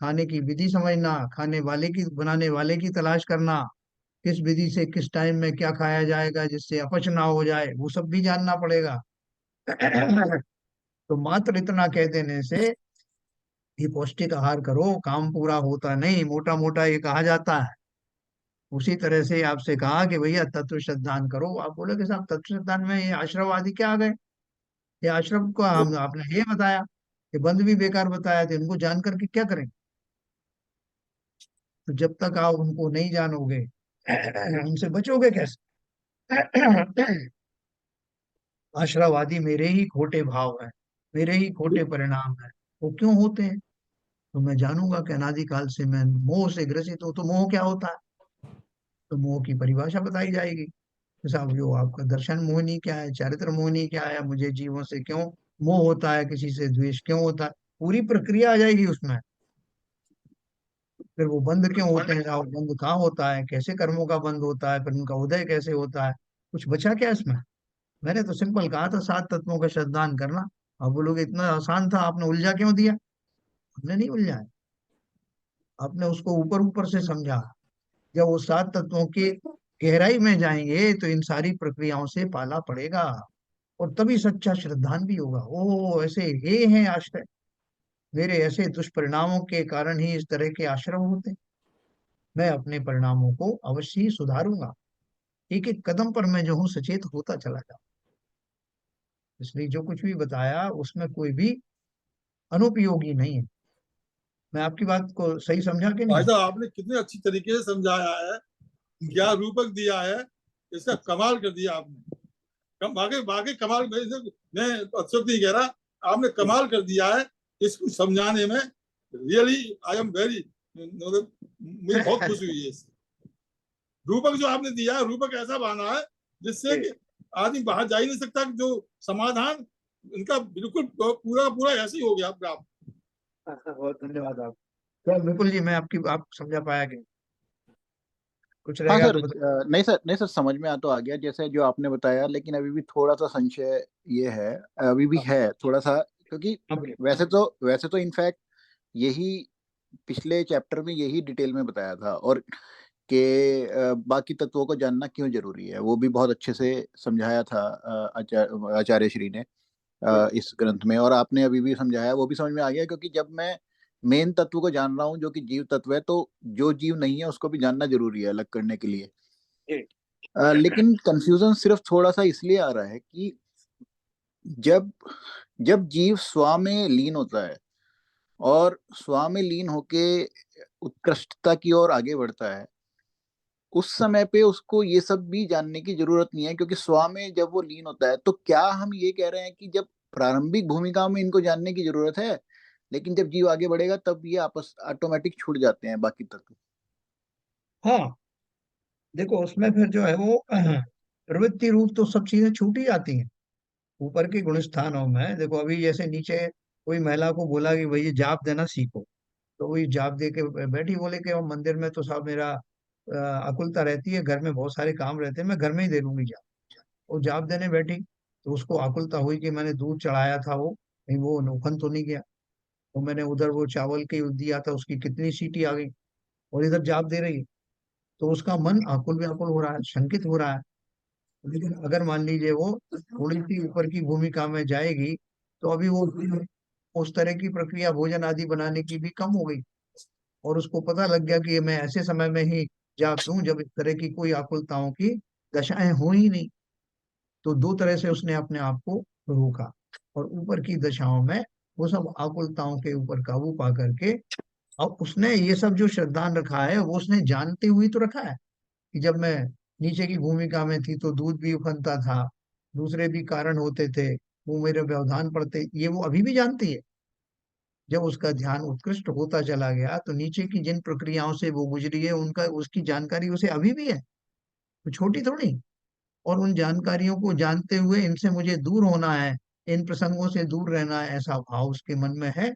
खाने की विधि समझना, खाने वाले की, बनाने वाले की तलाश करना, किस विधि से किस टाइम में क्या खाया जाएगा जिससे अपच ना हो जाए, वो सब भी जानना पड़ेगा। तो मात्र इतना कह देने से ये पौष्टिक आहार करो काम पूरा होता नहीं, मोटा मोटा ये कहा जाता है। उसी तरह से आपसे कहा कि भैया तत्व श्रद्धान करो, आप बोले कि साहब तत्व श्रद्धान में ये आश्रमवादी क्या आ गए, ये आश्रम को हम आपने ये बताया, ये बंद भी बेकार बताया, तो इनको जान करके क्या करें। तो जब तक आप उनको नहीं जानोगे उनसे बचोगे कैसे। आश्रमवादी मेरे ही खोटे भाव है, मेरे ही खोटे परिणाम है, वो क्यों होते हैं। तो मैं जानूंगा कि अनादिकाल से मैं मोह से ग्रसित हूँ, तो मोह क्या होता है, तो मोह की परिभाषा बताई जाएगी कि साहब जो आपका दर्शन मोहिनी क्या है, चारित्र मोहिनी क्या है, मुझे जीवों से क्यों मोह होता है, किसी से द्वेष क्यों होता है, पूरी प्रक्रिया आ जाएगी उसमें। फिर वो बंद क्यों होते हैं, और बंद कहाँ होता है, कैसे कर्मों का बंद होता है, फिर उनका उदय कैसे होता है, कुछ बचा क्या इसमें। मैंने तो सिंपल कहा था 7 तत्वों का श्रद्धान करना। अब बोलोगे इतना आसान था, आपने उलझा क्यों दिया। हमने नहीं उलझा है, आपने उसको ऊपर ऊपर से समझा। जब वो 7 तत्वों की गहराई में जाएंगे तो इन सारी प्रक्रियाओं से पाला पड़ेगा, और तभी सच्चा श्रद्धान भी होगा। ओ ऐसे ये हैं आश्रय, मेरे ऐसे दुष्परिणामों के कारण ही इस तरह के आश्रम होते हैं। मैं अपने परिणामों को अवश्य ही सुधारूंगा, एक एक कदम पर मैं जो हूँ सचेत होता चला जाऊं। इसलिए जो कुछ भी बताया उसमें कोई भी अनुपयोगी नहीं है। मैं आपकी बात को सही समझा कि भाई नहीं। साहब आपने कितने अच्छी तरीके से समझाया है, क्या रूपक दिया है, इसका कमाल कर दिया आपने। वाकई वाकई कमाल। मैं अफसोस नहीं कह रहा, आपने कमाल कर दिया है इसको समझाने में। रियली आई एम वेरी, मतलब मुझे बहुत खुशी हुई है इससे। रूपक जो आपने दिया है, रूपक ऐसा बना है जिससे कि आदमी बाहर जा ही नहीं सकता, जो समाधान इनका बिल्कुल पूरा पूरा ऐसे ही हो गया प्राप्त। बहुत धन्यवाद आप। तो बिल्कुल जी, मैं आपकी आप समझा पाया कि कुछ हाँ रहेगा सर, तो बता। नहीं सर, नहीं सर, समझ में आ गया जैसे जो आपने बताया, लेकिन अभी भी थोड़ा सा संशय ये है, अभी भी हाँ, है थोड़ा सा, क्योंकि हाँ, बोलिए। वैसे तो इनफैक्ट यही पिछले चैप्टर में यही डिटेल में बताया था, और कि बाकी तत्वों को जानना क्यों जरूरी है, वो भी बहुत अच्छे से समझाया था आचार्य श्री ने इस ग्रंथ में। और आपने अभी भी समझाया, वो भी समझ में आ गया, क्योंकि जब मैं मेन तत्व को जान रहा हूँ जो कि जीव तत्व है, तो जो जीव नहीं है उसको भी जानना जरूरी है अलग करने के लिए। जी। लेकिन कंफ्यूजन सिर्फ थोड़ा सा इसलिए आ रहा है कि जब जब जीव स्वा में लीन होता है और स्वा में लीन होके उत्कृष्टता की ओर आगे बढ़ता है, उस समय पे उसको ये सब भी जानने की जरूरत नहीं है, क्योंकि स्वा में जब वो लीन होता है, तो क्या हम ये कह रहे हैं कि जब प्रारंभिक भूमिका में इनको जानने की जरूरत है, लेकिन जब जीव आगे बढ़ेगा तब ये आपस ऑटोमेटिक छूट जाते हैं बाकी तत्व। हाँ, देखो उसमें फिर जो है वो प्रवृत्ति रूप तो सब चीजें छूट ही जाती हैं। ऊपर के गुण स्थानों में देखो, अभी जैसे नीचे कोई महिला को बोला कि भाई ये जाप देना सीखो, तो वही जाप दे के बैठी, बोले कि वो मंदिर में तो साहब मेरा अकुलता रहती है, घर में बहुत सारे काम रहते हैं, मैं घर में ही दे लूंगी जाप। वो जाप देने बैठी तो उसको आकुलता हुई कि मैंने दूध चढ़ाया था, वो कहीं वो नौखन तो नहीं गया, तो मैंने उधर वो चावल के दिया था, उसकी कितनी सीटी आ गई, और इधर जाप दे रही है। तो उसका मन आकुल व्याकुल हो रहा है, शंकित हो रहा है। लेकिन अगर मान लीजिए वो थोड़ी सी ऊपर की भूमिका में जाएगी, तो अभी वो उस तरह की प्रक्रिया भोजन आदि बनाने की भी कम हो गई, और उसको पता लग गया कि ये मैं ऐसे समय में ही जाग दूं जब इस तरह की कोई आकुलताओं की दशाएं हो ही नहीं। तो दो तरह से उसने अपने आप को रोका, और ऊपर की दशाओं में वो सब आकुलताओं के ऊपर काबू पा करके, अब उसने ये सब जो श्रद्धान रखा है वो उसने जानते हुए तो रखा है कि जब मैं नीचे की भूमिका में थी तो दूध भी उफनता था, दूसरे भी कारण होते थे, वो मेरे व्यवधान पड़ते, ये वो अभी भी जानती है। जब उसका ध्यान उत्कृष्ट होता चला गया तो नीचे की जिन प्रक्रियाओं से वो गुजरी है उनका उसकी जानकारी उसे अभी भी है, तो छोटी थोड़ी। और उन जानकारियों को जानते हुए इनसे मुझे दूर होना है, इन प्रसंगों से दूर रहना, ऐसा भाव उसके मन में है।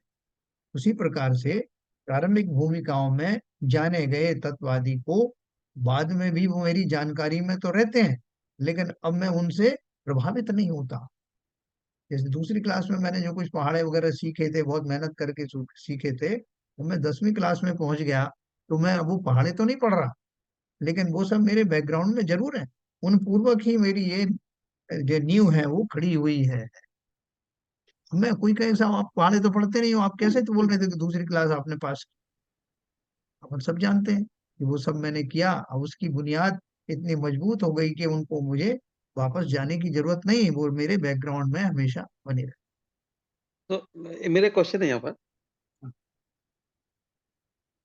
उसी प्रकार से प्रारंभिक भूमिकाओं में जाने गए तत्ववादी को बाद में भी वो मेरी जानकारी में तो रहते हैं, लेकिन अब मैं उनसे प्रभावित नहीं होता। जैसे दूसरी क्लास में मैंने जो कुछ पहाड़े वगैरह सीखे थे, बहुत मेहनत करके सीखे थे, तो मैं 10वीं क्लास में पहुंच गया, तो मैं अब वो पहाड़े तो नहीं पढ़ रहा, लेकिन वो सब मेरे बैकग्राउंड में जरूर है। उन पूर्वक ही मेरी ये जो नींव है वो खड़ी हुई है। मैं कोई कहे साहब आप पहाड़े तो पढ़ते नहीं हो, आप कैसे तो बोल रहे थे कि दूसरी क्लास आपने पास की? अपन सब जानते हैं कि वो सब मैंने किया, अब उसकी बुनियाद इतनी मजबूत हो गई कि उनको मुझे वापस जाने की जरूरत नहीं, वो मेरे बैकग्राउंड में हमेशा बने रहे। तो मेरे क्वेश्चन है यहाँ पर।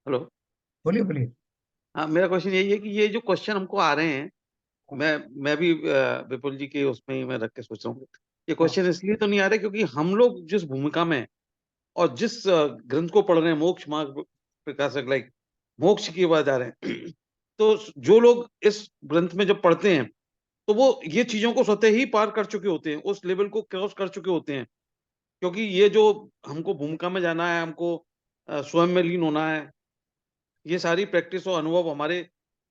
हेलो। बोलिए बोलिए। हाँ, मेरा क्वेश्चन यही है कि ये जो क्वेश्चन हमको आ रहे हैं, मैं भी विपुल जी के उसमें ही मैं रख के सोच रहा हूँ। ये क्वेश्चन इसलिए तो नहीं आ रहे क्योंकि हम लोग जिस भूमिका में हैं और जिस ग्रंथ को पढ़ रहे हैं, मोक्ष मार्ग प्रकाशक, लाइक मोक्ष की बात आ रहे हैं, तो जो लोग इस ग्रंथ में जब पढ़ते हैं तो वो ये चीजों को स्वतः ही पार कर चुके होते हैं, उस लेवल को क्रॉस कर चुके होते हैं। क्योंकि ये जो हमको भूमिका में जाना है, हमको स्वयं में लीन होना है, ये सारी प्रैक्टिस और अनुभव हमारे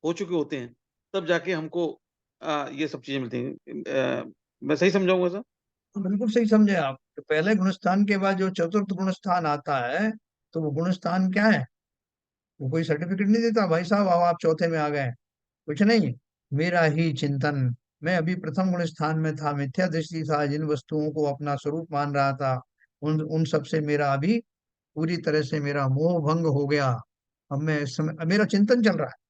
हो चुके होते हैं, तब जाके हमको ये सब चीजें मिलती हैं। मैं सही समझाऊंगा सर? तो बिल्कुल सही समझे आप। तो पहले गुणस्थान के बाद जो चतुर्थ गुणस्थान आता है, तो वो गुणस्थान क्या है? वो कोई सर्टिफिकेट नहीं देता भाई साहब अब आप चौथे में आ गए, कुछ नहीं। मेरा ही चिंतन। मैं अभी प्रथम गुण स्थान में था, मिथ्या दृष्टि था, जिन वस्तुओं को अपना स्वरूप मान रहा था, उन उन सब से मेरा अभी पूरी तरह से मेरा मोह भंग हो गया। अब मैं इस समय, अब मेरा चिंतन चल रहा है।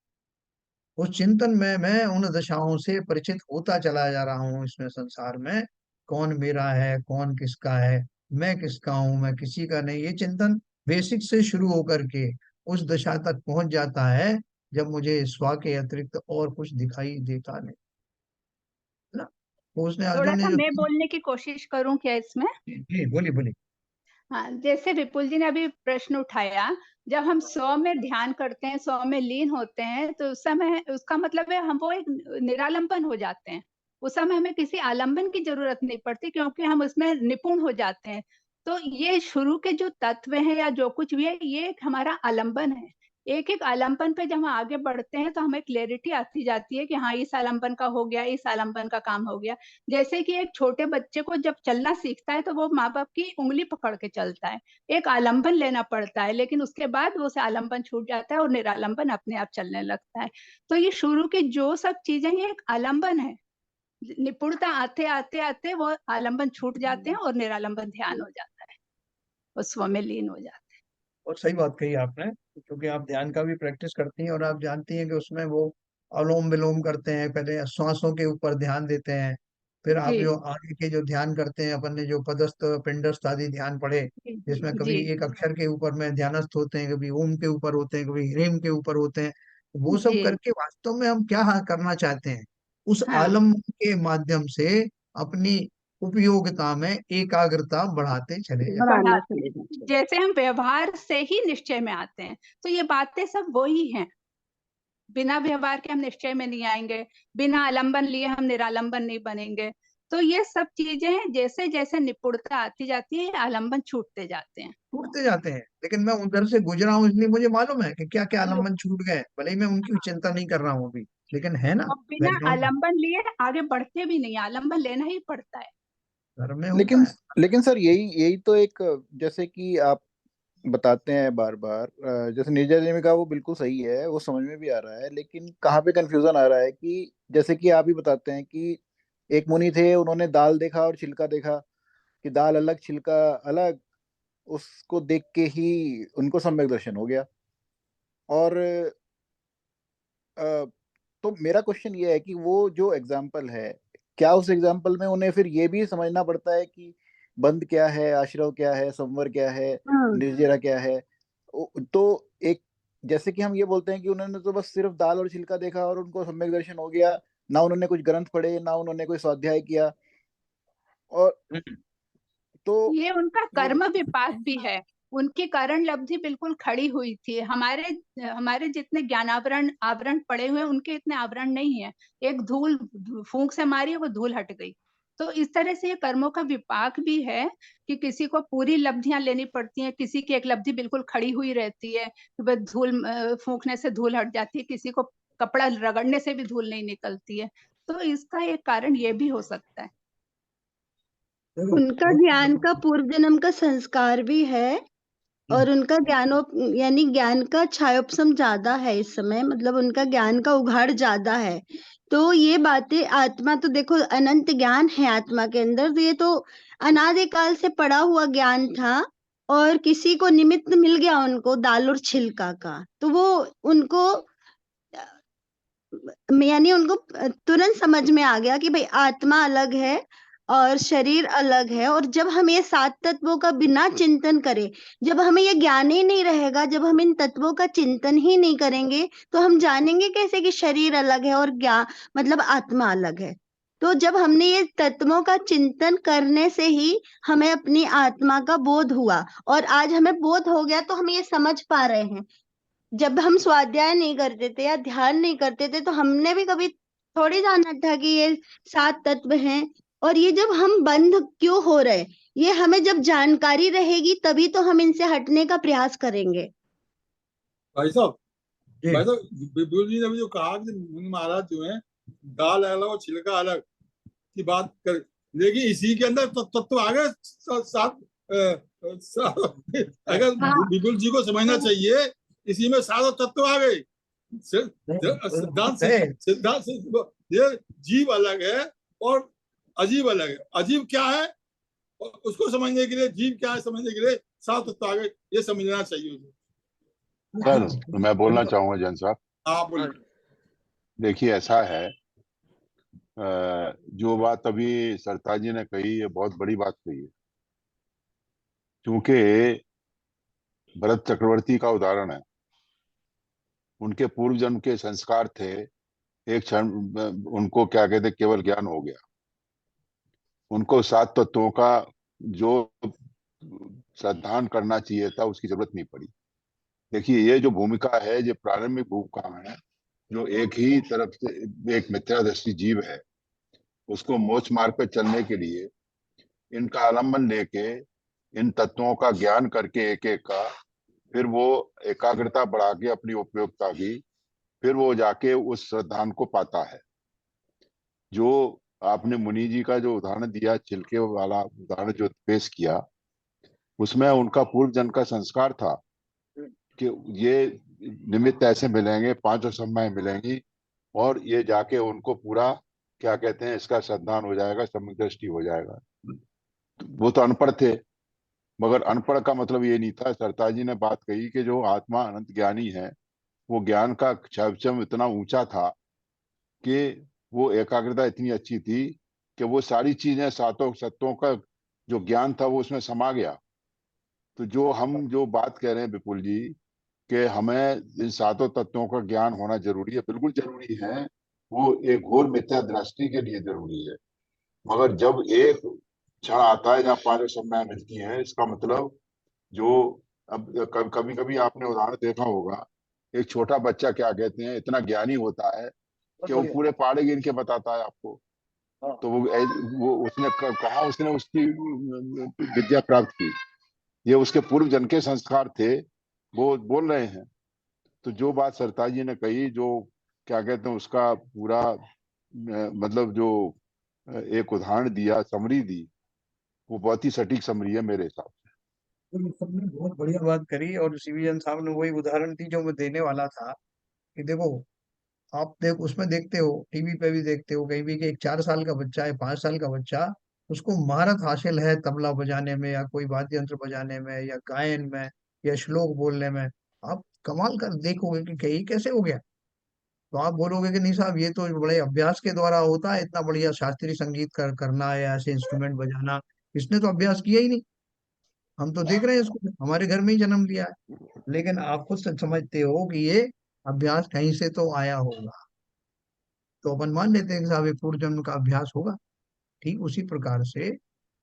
उस चिंतन में मैं उन दशाओं से परिचित होता चला जा रहा हूँ इसमें संसार में। कौन मेरा है, कौन किसका है, मैं किसका हूँ, मैं किसी का नहीं। ये चिंतन बेसिक से शुरू होकर के उस दशा तक पहुंच जाता है जब मुझे स्व के अतिरिक्त और कुछ दिखाई देता नहीं, है ना? तो उसने थोड़ा अर्जुन ने सा जो मैं बोलने की कोशिश करूं क्या इसमें? जी बोलिए बोलिए। हाँ, जैसे विपुल जी ने अभी प्रश्न उठाया, जब हम स्व में ध्यान करते हैं, स्व में लीन होते हैं, तो उस समय उसका मतलब है हम वो एक निरालंबन हो जाते हैं। उस समय हमें किसी आलंबन की जरूरत नहीं पड़ती क्योंकि हम उसमें निपुण हो जाते हैं। तो ये शुरू के जो तत्व हैं या जो कुछ भी है, ये एक हमारा आलंबन है। एक एक आलंबन पे जब हम आगे बढ़ते हैं तो हमें क्लैरिटी आती जाती है कि हाँ, इस आलंबन का हो गया, इस आलंबन का काम हो गया। जैसे कि एक छोटे बच्चे को जब चलना सीखता है तो वो माँ बाप की उंगली पकड़ के चलता है, एक आलंबन लेना पड़ता है, लेकिन उसके बाद वो से आलंबन छूट जाता है और निरालंबन अपने आप चलने लगता है। तो ये शुरू की जो सब चीजें, ये एक आलंबन है। निपुणता आते आते आते वो आलंबन छूट जाते हैं और निरालंबन ध्यान हो जाता है, वो स्व में लीन हो जाता है। और सही बात कही आपने, क्योंकि आप ध्यान का भी प्रैक्टिस करती हैं और आप जानती हैं कि उसमें वो अनुलोम विलोम करते हैं, पहले श्वासों के ऊपर ध्यान देते हैं, फिर आप जी जो आगे के जो ध्यान करते हैं, अपन ने जो पदस्थ पिंडस्थ आदि ध्यान पढ़े, जी जिसमें जी कभी एक अक्षर के ऊपर में ध्यानस्थ होते हैं, कभी ओम के ऊपर होते हैं, कभी ह्रीम के ऊपर होते हैं। वो सब जी। करके वास्तव में हम क्या करना चाहते हैं? उस हाँ, आलम के माध्यम से अपनी उपयोगिता में एकाग्रता बढ़ाते चले जाते बढ़ाना चाहिए। जैसे हम व्यवहार से ही निश्चय में आते हैं, तो ये बातें सब वही हैं। बिना व्यवहार के हम निश्चय में नहीं आएंगे, बिना आलंबन लिए हम निरालंबन नहीं बनेंगे। तो ये सब चीजें जैसे जैसे निपुणता आती जाती है, ये आलंबन छूटते जाते हैं। छूटते जाते हैं। लेकिन मैं उधर से गुजरा हूँ इसलिए मुझे मालूम है कि क्या क्या आलम्बन छूट गए, भले ही मैं उनकी चिंता नहीं कर रहा हूँ अभी, लेकिन है ना और बिना बैकग्राउंड में, आलंबन लिए आगे बढ़ते भी नहीं, आलंबन लेना ही पड़ता है। घर में होता लेकिन है। लेकिन सर यही यही तो एक, जैसे कि आप बताते हैं बार बार, जैसे निर्जय देवी का वो बिल्कुल सही है, वो समझ में भी आ रहा है, लेकिन कहाँ पे कंफ्यूजन आ रहा है कि जैसे कि आप ही बताते हैं कि एक मुनि थे, उन्होंने दाल देखा और छिलका देखा कि दाल अलग छिलका अलग, उसको देख के ही उनको सम्यक दर्शन हो गया। और अ, तो मेरा क्वेश्चन ये है कि वो जो एग्जाम्पल है, क्या उस एग्जाम्पल में उन्हें फिर ये भी समझना पड़ता है कि बंद क्या है, आश्रव क्या है, संवर क्या है, निर्जरा क्या है? तो एक, जैसे कि हम ये बोलते हैं कि उन्होंने तो बस सिर्फ दाल और छिलका देखा और उनको सम्यक दर्शन हो गया, ना उन्होंने कुछ ग्रंथ पढ़े, ना उन्होंने कोई स्वाध्याय किया, और तो ये उनका ये कर्म विपाक भी है। उनकी करण लब्धि बिल्कुल खड़ी हुई थी। हमारे हमारे जितने ज्ञानावरण आवरण पड़े हुए हैं, उनके इतने आवरण नहीं है। एक धूल फूंक से मारी, वो धूल हट गई। तो इस तरह से ये कर्मों का विपाक भी है कि किसी को पूरी लब्धियां लेनी पड़ती हैं, किसी की एक लब्धि बिल्कुल खड़ी हुई रहती है, बस धूल फूंकने से धूल हट जाती है, किसी को कपड़ा रगड़ने से भी धूल नहीं निकलती है। तो इसका एक कारण ये भी हो सकता है। देखो उनका ज्ञान का पूर्व जन्म का संस्कार भी है और उनका यानी ज्ञान का छायोपसम ज्यादा है इस समय, मतलब उनका ज्ञान का उघाड़ ज्यादा है। तो ये बातें, आत्मा तो देखो अनंत ज्ञान है आत्मा के अंदर, तो ये तो अनादिकाल से पड़ा हुआ ज्ञान था और किसी को निमित्त मिल गया उनको दाल और छिलका का, तो वो उनको यानी उनको तुरंत समझ में आ गया कि भाई आत्मा अलग है और शरीर अलग है। और जब हम ये 7 तत्वों का बिना चिंतन करें, जब हमें ये ज्ञान ही नहीं रहेगा, जब हम इन तत्वों का चिंतन ही नहीं करेंगे, तो हम जानेंगे कैसे कि शरीर अलग है और ज्ञान मतलब आत्मा अलग है। तो जब हमने ये तत्वों का चिंतन करने से ही हमें अपनी आत्मा का बोध हुआ, और आज हमें बोध हो गया तो हम ये समझ पा रहे हैं। जब हम स्वाध्याय नहीं करते थे या ध्यान नहीं करते थे तो हमने भी कभी थोड़ी जाना था कि ये 7 तत्व हैं। और ये जब हम बंद क्यों हो रहे, ये हमें जब जानकारी रहेगी तभी तो हम इनसे हटने का प्रयास करेंगे। भाई साहब जी विपुल जी ने अभी जो कहा कि मुनि महाराज जो है दाल अलग और छिलका अलग की बात कर, लेकिन इसी के अंदर तत्व आ गए सात। अगर विपुल जी को समझना चाहिए इसी में 7 तत्व आ गए। सिद्धांत ये जीव अलग है और अजीब अलग है। अजीब क्या है उसको समझने के लिए, जीव क्या है समझने के लिए 7 तत्व आ गए, ये समझना चाहिए उसे। सर मैं बोलना चाहूंगा जैन साहब। आप बोलिए। देखिए ऐसा है, जो बात अभी सरताज जी ने कही ये बहुत बड़ी बात कही है, क्योंकि भरत चक्रवर्ती का उदाहरण है। उनके पूर्व जन्म के संस्कार थे, एक क्षण उनको क्या कहते केवल ज्ञान हो गया, उनको 7 तत्वों का जो श्रद्धान करना चाहिए था उसकी जरूरत नहीं पड़ी। देखिए ये जो भूमिका है, ये प्रारंभिक भूमिका है, जो एक ही तरफ से एक मिथ्यादृष्टि जीव है, उसको मोक्ष मार्ग पर चलने के लिए इनका आलम्बन लेके इन तत्वों का ज्ञान करके एक एक का, फिर वो एकाग्रता बढ़ा के अपनी उपयोगिता की, फिर वो जाके उस श्रद्धान को पाता है। जो आपने मुनि जी का जो उदाहरण दिया, छिलके वाला उदाहरण जो पेश किया, उसमें उनका पूर्व जन्म का संस्कार था कि ये निमित्त ऐसे मिलेंगे, 5 समय मिलेंगी और ये जाके उनको पूरा क्या कहते हैं इसका श्रद्धान हो जाएगा, सम्यक दृष्टि हो जाएगा। वो तो अनपढ़ थे, मगर अनपढ़ का मतलब ये नहीं था। सरताज जी ने बात कही कि जो आत्मा अनंत ज्ञानी है, वो ज्ञान का क्षमता इतना ऊंचा था कि वो एकाग्रता इतनी अच्छी थी कि वो सारी चीजें 7 तत्वों का जो ज्ञान था वो उसमें समा गया। तो जो हम जो बात कह रहे हैं विपुल जी कि हमें इन 7 तत्वों का ज्ञान होना जरूरी है, बिल्कुल जरूरी है। वो एक घोर मिथ्या दृष्टि के लिए जरूरी है। मगर जब एक क्षण आता है जहाँ 5 समय मिलती हैं, इसका मतलब जो अब कभी कभी आपने उदाहरण देखा होगा, एक छोटा बच्चा क्या कहते हैं इतना ज्ञानी होता है कि वो पूरे पहाड़े गिन के बताता है आपको। तो वो उसने कहा उसने उसकी विद्या प्राप्त की, ये उसके पूर्व जन्म के संस्कार थे, वो बोल रहे हैं। तो जो बात सरताज जी ने कही, जो क्या कहते हैं उसका पूरा मतलब जो एक उदाहरण दिया, समरी दी, वो बहुत ही सटीक समरी है मेरे हिसाब से। तो सबने बहुत बढ़िया बात करी और सीवीजन साहब ने वही उदाहरण दी जो मैं देने वाला था कि देखो, आप देख उसमें देखते हो, टीवी पे भी देखते हो कहीं भी कि एक 4 साल का बच्चा है, 5 साल का बच्चा, उसको महारत हासिल है तबला बजाने में या कोई वाद्य यंत्र बजाने में या गायन में या श्लोक बोलने में। आप कमाल कर देखोगे कि कहीं कैसे हो गया, तो आप बोलोगे कि नहीं साहब ये तो बड़े अभ्यास के द्वारा होता है, इतना बढ़िया शास्त्रीय संगीत करना या ऐसे इंस्ट्रूमेंट बजाना, इसने तो अभ्यास किया ही नहीं। हम तो देख रहे हैं इसको, हमारे घर में ही जन्म लिया है, लेकिन आप खुद से समझते हो कि ये अभ्यास कहीं से तो आया होगा। तो अपन मान लेते हैं कि साहब ये पूर्व जन्म का अभ्यास होगा। ठीक उसी प्रकार से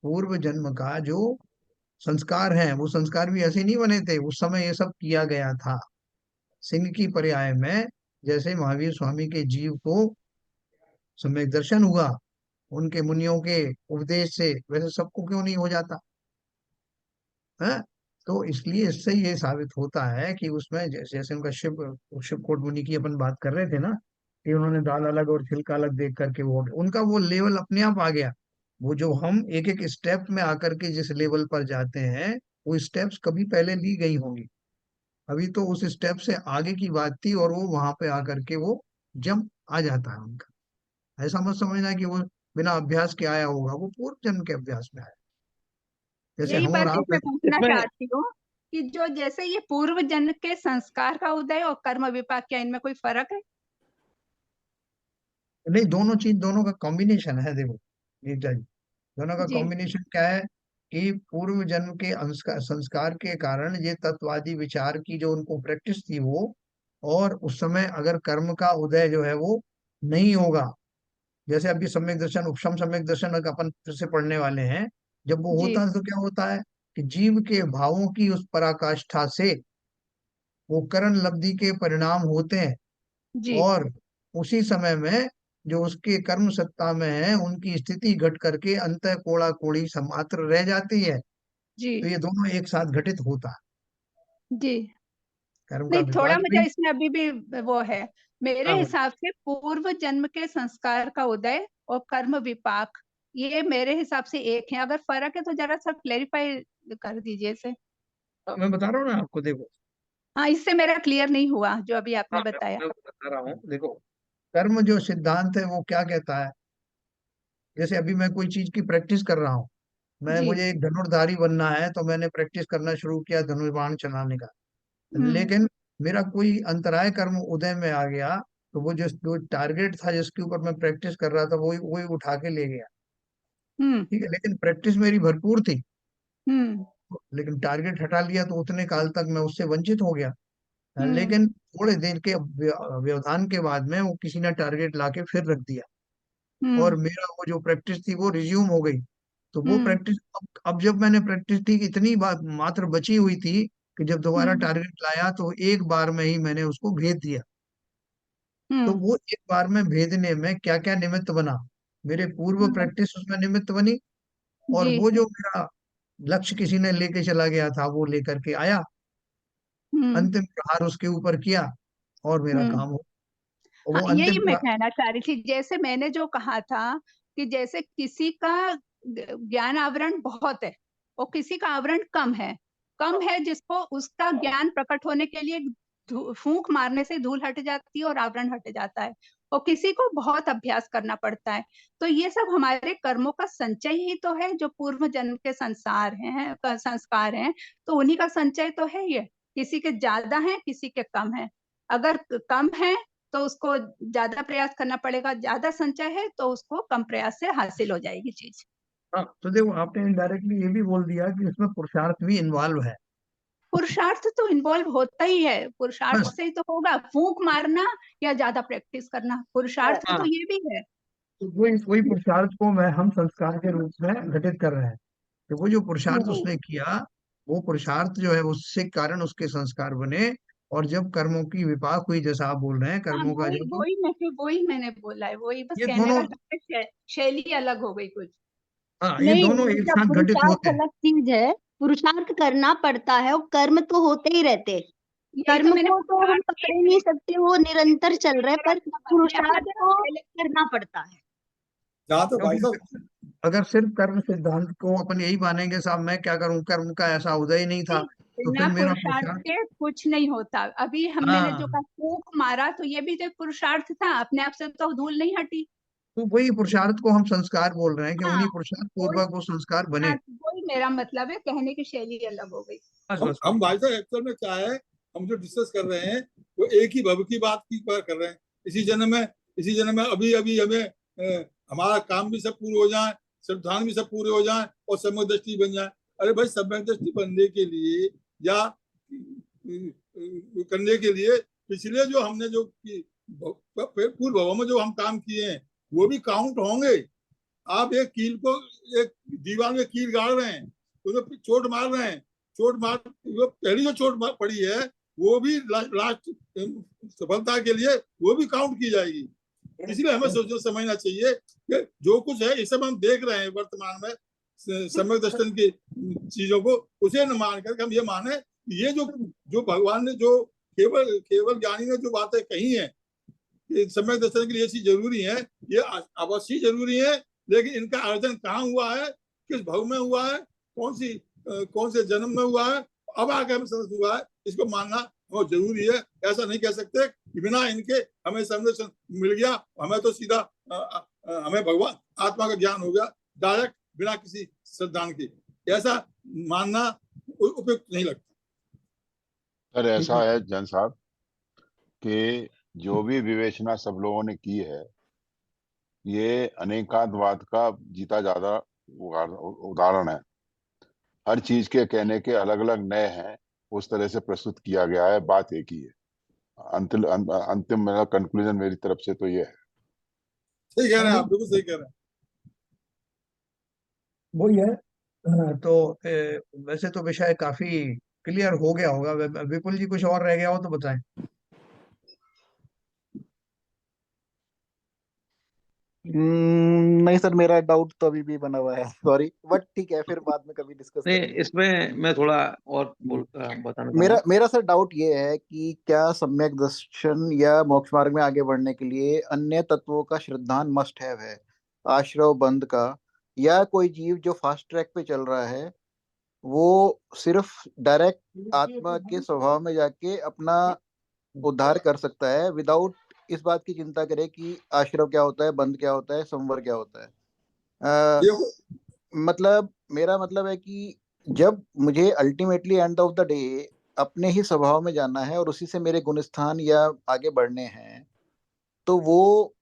पूर्व जन्म का जो संस्कार है, वो संस्कार भी ऐसे नहीं बने थे, उस समय ये सब किया गया था। सिंह की पर्याय में जैसे महावीर स्वामी के जीव को सम्यक दर्शन हुआ, उनके मुनियों के उपदेश से, वैसे सबको क्यों नहीं हो जाता है? तो इसलिए इससे ये साबित होता है कि उसमें जैसे जैसे उनका शिवकोट मुनि की अपन बात कर रहे थे ना, कि उन्होंने दाल अलग और छिलका अलग देख करके वो उनका वो लेवल अपने आप आ गया। वो जो हम एक एक स्टेप में आकर के जिस लेवल पर जाते हैं, वो स्टेप्स कभी पहले ली गई होंगी। अभी तो उस स्टेप से आगे की बात थी, और वो वहां पे आकर के वो जंप आ जाता है उनका। ऐसा मत समझना कि वो बिना अभ्यास के आया होगा, वो पूर्व जन्म के अभ्यास में आया। जैसे यही हम और बात आप इसमें पूछना इसमें चाहती हूँ कि जो जैसे ये पूर्व जन्म के संस्कार का उदय और कर्म विपाक, क्या इनमें कोई फर्क है? नहीं, दोनों चीज, दोनों का कॉम्बिनेशन है। देखो नीता जी, दोनों का जी कॉम्बिनेशन क्या है कि पूर्व जन्म के संस्कार के कारण ये तत्ववादी विचार की जो उनको प्रैक्टिस थी वो, और उस समय अगर कर्म का उदय जो है वो नहीं होगा, जैसे अभी सम्यक दर्शन, उपशम सम्यक दर्शन अगर अपन फिर से पढ़ने वाले हैं, जब वो जी होता है तो क्या होता है कि जीव के भावों की उस पराकाष्ठा से वो करण लब्धि के परिणाम होते हैं, जी और उसी समय में जो उसके कर्म सत्ता में है उनकी स्थिति घट करके अंतः कोड़ा कोड़ी समात्र रह जाती है। जी तो ये दोनों एक साथ घटित होता है, जी। कर्म का नहीं, थोड़ा विपाक मुझे भी। इसमें अभी भी वो है। मेरे हाँ, हिसाब से पूर्व जन्म के संस्कार का उदय और कर्म विपाक, ये मेरे हिसाब से एक है। अगर फर्क है तो जरा सा क्लेरिफाई कर दीजिए इसे। मैं बता रहा हूँ ना आपको, देखो। हाँ, इससे मेरा क्लियर नहीं हुआ जो अभी आपने हाँ, बताया। मैं बता रहा हूँ, देखो। कर्म जो सिद्धांत है वो क्या कहता है, जैसे अभी मैं कोई चीज की प्रैक्टिस कर रहा हूँ, मैं जी मुझे एक धनुर्धारी बनना है, तो मैंने प्रैक्टिस करना शुरू किया धनुष बाण चलाने का। हम्म लेकिन मेरा कोई अंतराय कर्म उदय में आ गया, तो वो जो टारगेट था जिसके ऊपर मैं प्रैक्टिस कर रहा था, वही वही उठा के ले गया। हम्म ठीक है, लेकिन प्रैक्टिस मेरी भरपूर थी, हम्म लेकिन टारगेट हटा लिया तो उतने काल तक मैं उससे वंचित हो गया। हम्म लेकिन थोड़े देर के व्यवधान के बाद में वो किसी ने टारगेट लाके फिर रख दिया, और हम्म मेरा वो जो प्रैक्टिस थी वो रिज्यूम हो गई। तो वो हम्म प्रैक्टिस, अब जब मैंने प्रैक्टिस ठीक इतनी बार मात्र बची हुई थी कि जब दोबारा हम्म टारगेट लाया तो एक बार में ही मैंने उसको भेद दिया। तो हम्म वो एक बार में भेदने में क्या क्या निमित्त बना, मेरे पूर्व हम्म, प्रैक्टिस उसमें निमित्त बनी, और जी वो जो मेरा लक्ष्य किसी ने लेके चला गया था वो लेकर के आया, हम्म अंतिम प्रहार उसके ऊपर किया, और मेरा हम्म। काम हो। और हाँ, वो यही अंतिम मैं प्रहार। कहना चाह रही थी। जैसे मैंने जो कहा था कि जैसे किसी का ज्ञान आवरण बहुत है और किसी का आवरण कम है। कम है जिसको उसका ज्ञान प्रकट होने के लिए फूंक मारने से धूल हट जाती है और आवरण हट जाता है, और किसी को बहुत अभ्यास करना पड़ता है। तो ये सब हमारे कर्मों का संचय ही तो है, जो पूर्व जन्म के संस्कार हैं। तो उन्हीं का संचय तो है ये। किसी के ज्यादा है, किसी के कम है। अगर कम है तो उसको ज्यादा प्रयास करना पड़ेगा, ज्यादा संचय है तो उसको कम प्रयास से हासिल हो जाएगी चीज। हाँ, तो देखो आपने इनडायरेक्टली ये भी बोल दिया कि इसमें पुरुषार्थ भी इन्वॉल्व है। पुरुषार्थ तो इन्वॉल्व होता ही है, पुरुषार्थ बस। से ही तो होगा। फूंक मारना या ज्यादा प्रैक्टिस करना, पुरुषार्थ तो हाँ, ये भी है। तो वही पुरुषार्थ को मैं हम संस्कार के रूप में घटित कर रहे हैं, कि वो जो पुरुषार्थ हम्म। उसने किया, वो पुरुषार्थ जो है उससे कारण उसके संस्कार बने। और जब कर्मों की विपाक हुई, जैसा आप बोल रहे हैं, हाँ, कर्मों का वही जब, वही मैंने बोला है। वही बस ये कहने दोनों, का ढंग है, शैली अलग हो गई कुछ। हाँ, ये नहीं, दोनों एक मतलब साथ घटित पुरुषार्थ होते हैं। अलग चीज है। पुरुषार्थ करना पड़ता है और कर्म तो होते ही रहते। यही तो कर्म मैंने को तो हम पुरुषार्थ पकड़ ही नहीं सकते, वो निरंतर चल रहा है, जरा पर अपने अपना पुरुषार्थ जरा को पहले। करना पड़ता है। जहाँ तक भाई क्योंकि साहब, अगर सिर्फ कर्म सिद्धांत को अपन यही मानेंगे, साहब मैं क्या करूं, कर्म का ऐसा उदय नहीं था, तो बिना फिर मेरा पुरुषार्थ पुरुषार्थ। के कुछ नहीं होता। अभी मैंने जो हाँ, कहा फूंक मारा, तो ये भी तो एक पुरुषार्थ था, अपने आप से तो धूल नहीं हटी। तो वही पुरुषार्थ को हम संस्कार बोल रहे हैं, कि हाँ, उन्हीं पुरुषार्थ वही। पूर्वक वो संस्कार हाँ, बने। वही मेरा मतलब है, कहने की शैली अलग हो गई। बस हम बस हम वही। भाई साहब एक्चुअल में क्या है, हम जो डिस्कस कर रहे हैं वो एक ही भव की बात की कर रहे हैं। इसी जन्म में अभी अभी हमें हमारा काम भी सब पूरे हो जाए, श्रद्धान भी सब पूरे हो जाए और सम्यक दृष्टि बन जाए। अरे भाई, सम्यक दृष्टि बनने के लिए या करने के लिए पिछले जो हमने जो पूर्व भव में जो हम काम किए हैं वो भी काउंट होंगे। आप एक कील को, एक दीवार में कील गाड़ रहे हैं, उसमें चोट मार रहे हैं, चोट मार, वो पहली जो चोट पड़ी है वो भी लास्ट सफलता के लिए वो भी काउंट की जाएगी। इसलिए हमें सोचना समझना चाहिए कि जो कुछ है ये सब हम देख रहे हैं वर्तमान में सम्यक दर्शन की चीजों को, उसे न मान करके हम ये माने ये जो भगवान ने जो केवल ज्ञानी ने जो बातें कही है सम्यक दर्शन के लिए ये चीज जरूरी है, ये अवश्य जरूरी है, लेकिन इनका अर्जन कहाँ हुआ है, किस भव में हुआ है, कौन से जन्म में हुआ है, अब आगे हमें समझ हुआ है, इसको मानना बहुत जरूरी है। ऐसा नहीं कह सकते कि बिना इनके हमें संदर्शन मिल गया, हमें तो सीधा हमें भगवान आत्मा का ज्ञान हो गया डायरेक्ट बिना किसी सिद्धांत के, ऐसा मानना उपयुक्त नहीं लगता। सर ऐसा है जैन साहब कि जो भी विवेचना सब लोगों ने की है, ये अनेकांतवाद का जीता जाता उदाहरण है। हर चीज के कहने के अलग अलग नए हैं, उस तरह से प्रस्तुत किया गया है, बात एक ही है। अंतिम मेरा कंक्लूजन मेरी तरफ से तो ये है। सही कह रहे हैं आप, बिल्कुल सही कह रहे हैं। वही है। तो वैसे तो विषय काफी क्लियर हो गया होगा। विपुल जी कुछ और रह गया हो तो बताएं। नहीं सर, मेरा डाउट तो अभी भी बना हुआ है, सॉरी, बट ठीक है, फिर बाद में कभी डिस्कस नहीं, करेंगे। इसमें मैं थोड़ा और बताना मेरा चाहूंगा। मेरा सर डाउट ये है कि क्या सम्यक दर्शन या मोक्ष मार्ग में आगे बढ़ने के लिए अन्य तत्वों का श्रद्धान मस्ट हैव है, आश्रव बंध का, या कोई जीव जो फास्ट ट्रैक पे चल रहा है वो सिर्फ डायरेक्ट आत्मा के स्वभाव में जाके अपना उद्धार कर सकता है विदाउट इस बात की चिंता करे कि आश्रव क्या होता है, बंध क्या होता है, संवर क्या होता है। देखो मतलब मेरा मतलब है कि जब मुझे ultimately end of the day अपने ही स्वभाव में जाना है और उसी से मेरे गुणस्थान या आगे बढ़ने हैं, तो वो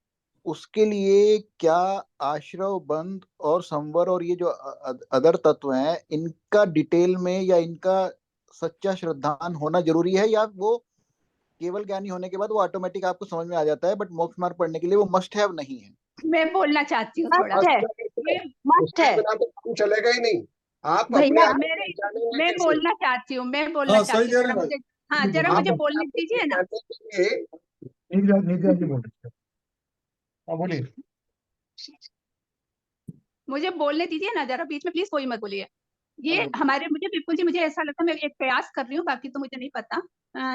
उसके लिए क्या आश्रव बंध और संवर और ये जो अदर तत्व हैं इनका डिटेल में या इनका सच्चा श्रद्धान होना जरूरी है, या वो केवल ज्ञानी होने के बाद वो ऑटोमेटिक आपको समझ में आ जाता है, बट मोक्ष मार्ग पढ़ने के लिए वो मस्ट हैव नहीं है? मैं बोलना चाहती हूँ थोड़ा मस्ट है, ये मस्ट है बिना तो काम चलेगा ही नहीं। आप अपने भैया। आप को मेरे पहचानेंगे मैं कैसे? बोलना चाहती हूँ, मैं बोलना हाँ सही चाहती कह हूँ, रहे जरा हैं मुझे, हाँ जरा आप मुझे अपने बोलने आप को दीजिए ना। पहचानने के लिए नित्या जी बोल रहे थे। हाँ बोलिए। मुझे बोलने दीजिए ना जरा, बीच में प्लीज कोई मत बोलिए। ये हमारे, मुझे विपुल जी, मुझे ऐसा लगता है, मैं एक प्रयास कर रही हूँ, बाकी तो मुझे नहीं पता।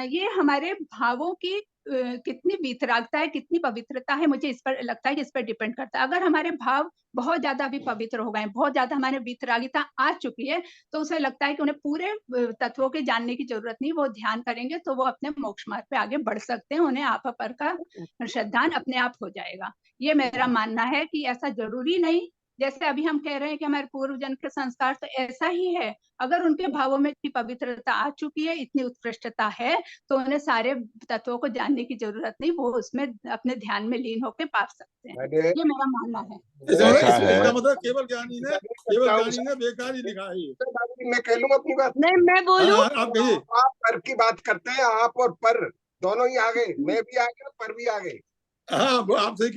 ये हमारे भावों की कितनी वीतरागता है, कितनी पवित्रता है, मुझे इस पर लगता है कि इस पर डिपेंड करता है। अगर हमारे भाव बहुत ज्यादा अभी पवित्र हो गए, बहुत ज्यादा हमारे वीतरागिता आ चुकी है, तो उसे लगता है कि उन्हें पूरे तत्वों के जानने की जरूरत नहीं, वो ध्यान करेंगे तो वो अपने मोक्ष मार्ग पे आगे बढ़ सकते हैं, उन्हें आप पर का श्रद्धान अपने आप हो जाएगा। ये मेरा मानना है कि ऐसा जरूरी नहीं, जैसे अभी हम कह रहे हैं कि हमारे पूर्व जन्म के संस्कार, तो ऐसा ही है। अगर उनके भावों में इतनी पवित्रता आ चुकी है, इतनी उत्कृष्टता है, तो उन्हें सारे तत्वों को जानने की जरूरत नहीं, वो उसमें अपने ध्यान में लीन होकर पा सकते हैं। ये मेरा मानना है। ऐसा है। इसका मतलब केवल ज्ञानी ने बेकार ही लिखा है ये। मैं कह लूं अपनी बात। नहीं, मैं बोलूं। हाँ, आप कहिए। आप पर की बात करते हैं, आप और पर दोनों ही आ गए, मैं भी आ गया, पर भी आ गए। हाँ आप सही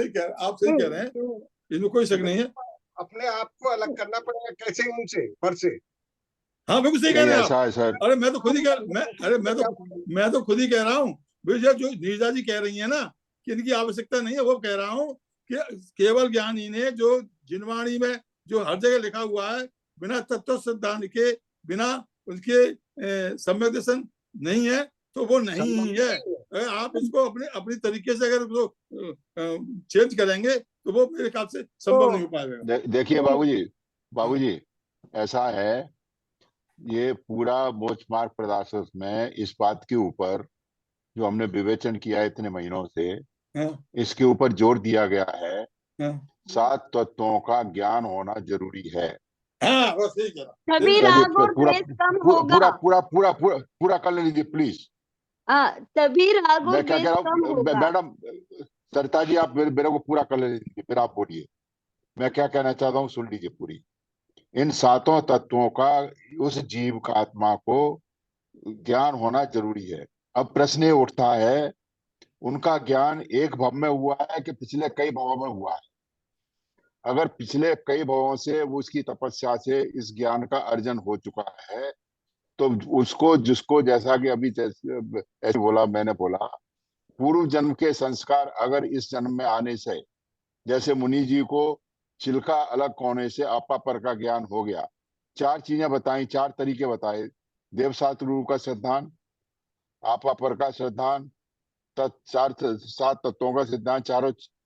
कह रहे हैं, इसमें कोई शक नहीं है। अपने आप को अलग करना पड़ेगा, कैसे उनसे, पर से। हाँ बिल्कुल सही कह रहे हैं ऐसा आप। है सर। अरे मैं तो खुद ही कह रहा हूँ भैया, जो नीरजा जी कह रही है ना कि इनकी आवश्यकता नहीं है, वो कह रहा हूँ कि केवल ज्ञानी ने जो जिनवाणी में जो हर जगह लिखा हुआ है, बिना तत्व सिद्धांत के, बिना उनके सम्यक दर्शन नहीं है, तो वो नहीं है। आप इसको अपनी तरीके से अगर उसको चेंज करेंगे तो वो मेरे ख्याल से संभव नहीं हो पाएगा। देखिए बाबूजी ऐसा है, ये पूरा मोक्ष मार्ग प्रदासस में इस बात के ऊपर जो हमने विवेचन किया है इतने महीनों से, इसके ऊपर जोर दिया गया है, 7 तत्वों का ज्ञान होना जरूरी है। हाँ बस यही कह रहा। तभी राग और द्वेष कम होगा। पूरा कर लीजिए प्लीज। तभी राग और मैं क्या द्वेष कह रहा कम हूँ होगा। मैडम सरिता जी, आप मेरे को पूरा कर लीजिए, फिर आप बोलिए। मैं क्या कहना चाहता हूँ सुन लीजिए पूरी। इन 7 तत्वों का उस जीव का, आत्मा को ज्ञान होना जरूरी है। अब प्रश्न ये उठता है, उनका ज्ञान एक भव में हुआ है कि पिछले कई भवों में हुआ है? अगर पिछले कई भवों से वो उसकी तपस्या से इस ज्ञान का अर्जन हो चुका है, तो उसको, जिसको, जैसा कि अभी ऐसे बोला, मैंने बोला पूर्व जन्म के संस्कार अगर इस जन्म में आने से, जैसे मुनि जी को छिलका अलग होने से आपा पर का ज्ञान हो गया, 4 चीजें बताई, 4 तरीके बताए, देवशास्त्र रूप का सिद्धांत, आपा पर का सिद्धांत, 7 तत्वों का सिद्धांत,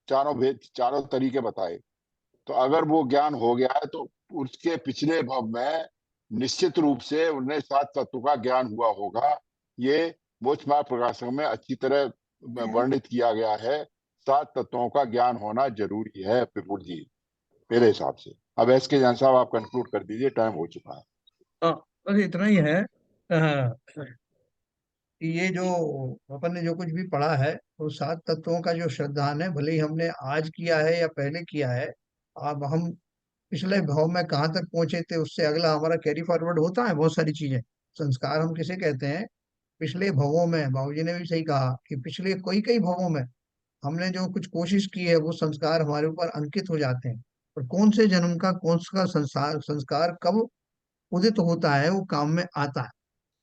चारों भेद, चारों तरीके बताए। तो अगर वो ज्ञान हो गया है तो उसके पिछले भाव में निश्चित रूप से उन्हें 7 तत्व का ज्ञान हुआ होगा। ये मोक्ष मार्ग प्रकाशक में अच्छी तरह वर्णित किया गया है। 7 तत्वों का ज्ञान होना जरूरी है विपुल जी, मेरे हिसाब से। अब एसके जान साहब आप कंक्लूड कर दीजिए, टाइम हो चुका है। हाँ, बस इतना ही है कि ये जो अपन ने जो कुछ भी पढ़ा है, वो 7 तत्वों का जो श्रद्धान है, भले ही हमने आज किया है या पहले किया है, अब हम पिछले भाव में कहाँ तक पहुंचे थे, उससे अगला हमारा कैरी फॉरवर्ड होता है बहुत सारी चीजें। संस्कार हम किसे कहते हैं? पिछले भवों में, बाबूजी ने भी सही कहा कि पिछले कई कई भवों में हमने जो कुछ कोशिश की है, वो संस्कार हमारे ऊपर अंकित हो जाते हैं। और कौन से जन्म का कौन सा संस्कार संस्कार कब उदित होता है, वो काम में आता है।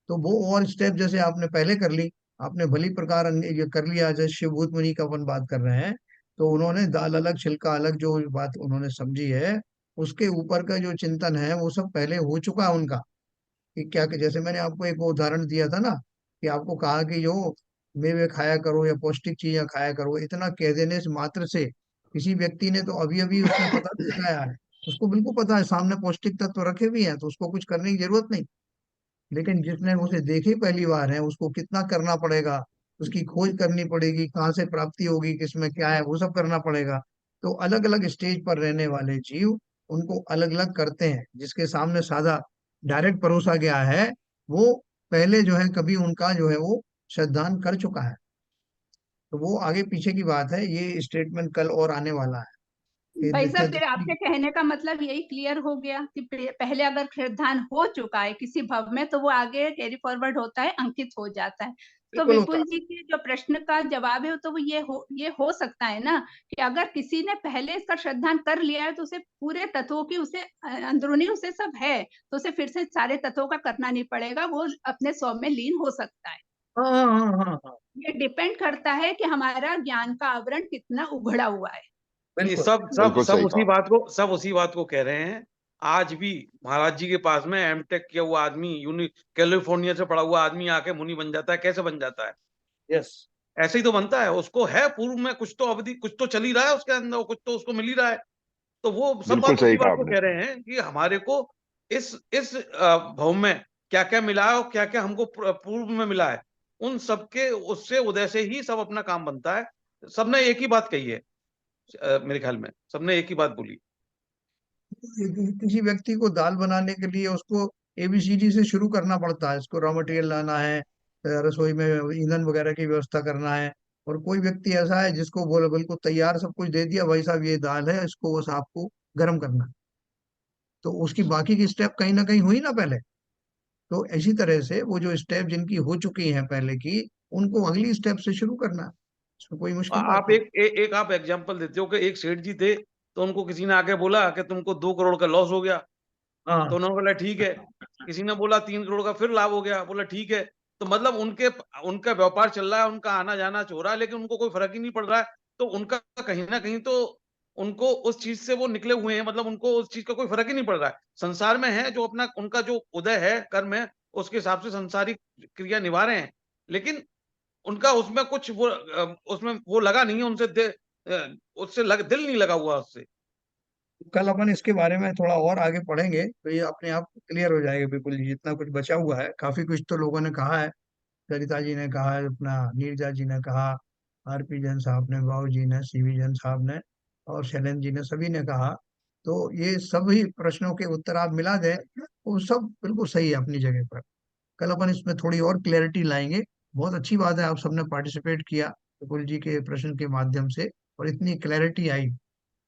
तो वो और स्टेप जैसे आपने पहले कर ली, आपने भली प्रकार ये कर लिया। जैसे शिवभूत मुनि का अपन बात कर रहे हैं, तो उन्होंने दाल अलग छिलका अलग जो बात उन्होंने समझी है, उसके ऊपर का जो चिंतन है वो सब पहले हो चुका है उनका। कि क्या कि जैसे मैंने आपको एक उदाहरण दिया था ना, कि आपको कहा कि जो मेवे खाया करो या पौष्टिक चीजें खाया करो, इतना कह देने से मात्र से किसी व्यक्ति ने तो अभी अभी उसने पता लगाया है, उसको बिल्कुल पता है सामने पौष्टिक तत्व रखे भी हैं, तो उसको कुछ करने की जरूरत नहीं। लेकिन जिसने उसे देखे पहली बार है, उसको कितना करना पड़ेगा, उसकी खोज करनी पड़ेगी, कहाँ से प्राप्ति होगी, किसमें क्या है, वो सब करना पड़ेगा। तो अलग अलग स्टेज पर रहने वाले जीव उनको अलग अलग करते हैं। जिसके सामने सादा डायरेक्ट परोसा गया है, वो पहले जो है कभी उनका जो है वो श्रद्धान कर चुका है। तो वो आगे पीछे की बात है, ये स्टेटमेंट कल और आने वाला है कि भाई साहब, नित्य फिर आपके कहने का मतलब यही क्लियर हो गया कि पहले अगर श्रद्धान हो चुका है किसी भव में, तो वो आगे कैरी फॉरवर्ड होता है, अंकित हो जाता है। तो बिल्कुल होता विपुल जी के जो प्रश्न का जवाब है, तो वो ये हो सकता है ना कि अगर किसी ने पहले इसका श्रद्धान कर लिया है, तो उसे पूरे तत्वों की उसे अंदरूनी उसे सब है, तो उसे फिर से सारे तत्वों का करना नहीं पड़ेगा, वो अपने स्व में लीन हो सकता है। है। हाँ हाँ हाँ हाँ, ये डिपेंड करता है कि हमारा ज्ञान का आवरण कितना उघड़ा हुआ है। ये बिल्कुल। सब सब बिल्कुल सब सही उसी कहा। बात को सब उसी बात को कह रहे हैं। आज भी महाराज जी के पास में एमटेक किया हुआ आदमी, कैलिफोर्निया से पढ़ा हुआ आदमी आके मुनि बन जाता है। कैसे बन जाता है? यस। ऐसे ही तो बनता है। उसको है पूर्व में कुछ तो अवधि, कुछ तो चल ही रहा है उसके अंदर, कुछ तो उसको मिल ही रहा है। तो वो सब बिल्कुल बात सही उसी कहा बात को आपने। कह रहे हैं कि हमारे को इस भव में क्या क्या मिला है और क्या क्या हमको पूर्व में मिला है, उन सबके उससे उदय से ही सब अपना काम बनता है। सबने एक ही बात कही है, मेरे ख्याल में सबने एक ही बात बोली। किसी व्यक्ति को दाल बनाने के लिए उसको एबीसीडी से शुरू करना पड़ता है। इसको रॉ मटेरियल लाना है, रसोई में ईंधन वगैरह की व्यवस्था करना है। और कोई व्यक्ति ऐसा है जिसको बोले बिल्कुल तैयार सब कुछ दे दिया, भाई साहब ये दाल है, इसको बस आपको गर्म करना है। तो उसकी बाकी की स्टेप कहीं ना कहीं हुई ना पहले। तो इसी तरह से वो जो स्टेप जिनकी हो चुकी हैं पहले की, उनको अगली स्टेप से शुरू करना है। इसमें कोई मुश्किल बात आप नहीं। एक आप एग्जांपल देते हो कि एक सेठ जी थे, तो उनको किसी ने आके बोला कि तुमको 2 करोड़ का लॉस हो गया। तो हाँ उन्होंने बोला ठीक है। किसी ने बोला 3 करोड़ का फिर लाभ हो गया, बोला ठीक है। तो मतलब उनका व्यापार चल रहा है, उनका आना जाना हो रहा है, लेकिन उनको कोई फर्क ही नहीं पड़ रहा है। तो उनका कहीं ना कहीं तो उनको उस चीज से वो निकले हुए हैं, मतलब उनको उस चीज का कोई फर्क ही नहीं पड़ रहा है। संसार में है जो अपना उनका जो उदय है, कर्म है, उसके हिसाब से संसारिक क्रिया निभा रहे हैं। लेकिन उनका उसमें कुछ वो उसमें वो लगा नहीं है उनसे दिल नहीं लगा हुआ उससे। कल अपन इसके बारे में थोड़ा और आगे पढ़ेंगे, तो ये अपने आप क्लियर हो जाएगा। बिल्कुल जितना कुछ बचा हुआ है, काफी कुछ तो लोगों ने कहा है। सरिता जी ने कहा है, अपना नीरजा जी ने कहा, आरपी जैन साहब ने, बाबू जी ने, सीवी जैन साहब ने, और शैलेंद्र जी ने, सभी ने कहा। तो ये सभी प्रश्नों के उत्तर आप मिला दें, वो सब बिल्कुल सही है अपनी जगह पर। कल अपन इसमें थोड़ी और क्लैरिटी लाएंगे। बहुत अच्छी बात है आप सबने पार्टिसिपेट किया विपुल जी के प्रश्न के माध्यम से, और इतनी क्लैरिटी आई।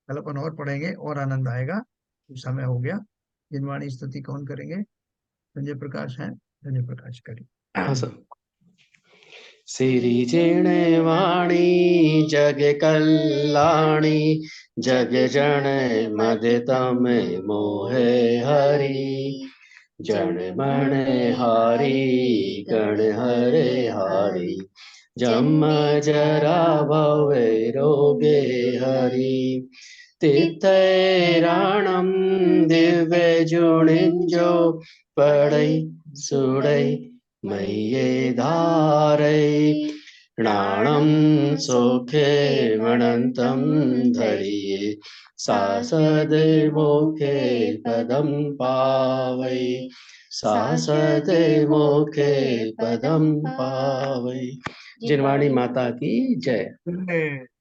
कल अपन और पढ़ेंगे और आनंद आएगा। समय हो गया। जिनवाणी स्तुति कौन करेंगे? संजय प्रकाश हैं, संजय प्रकाश हाँ करिए। सर। सिरिजिण वाणी जग कल्याणी, जग जन मद तम मोहे हरि। जन मन हारी गण हरे हारी, जन्म जरा भवे रोगे हरि तिथैराणं दिव्य जुणिंजो पड़ै सुड़ै मय्ये धारै नाणं सोखे वणन्तं धरिये सासदे मोखे पदं पावै सासदे मोखे पदं पावै। जिनवाणी माता की जय। जय।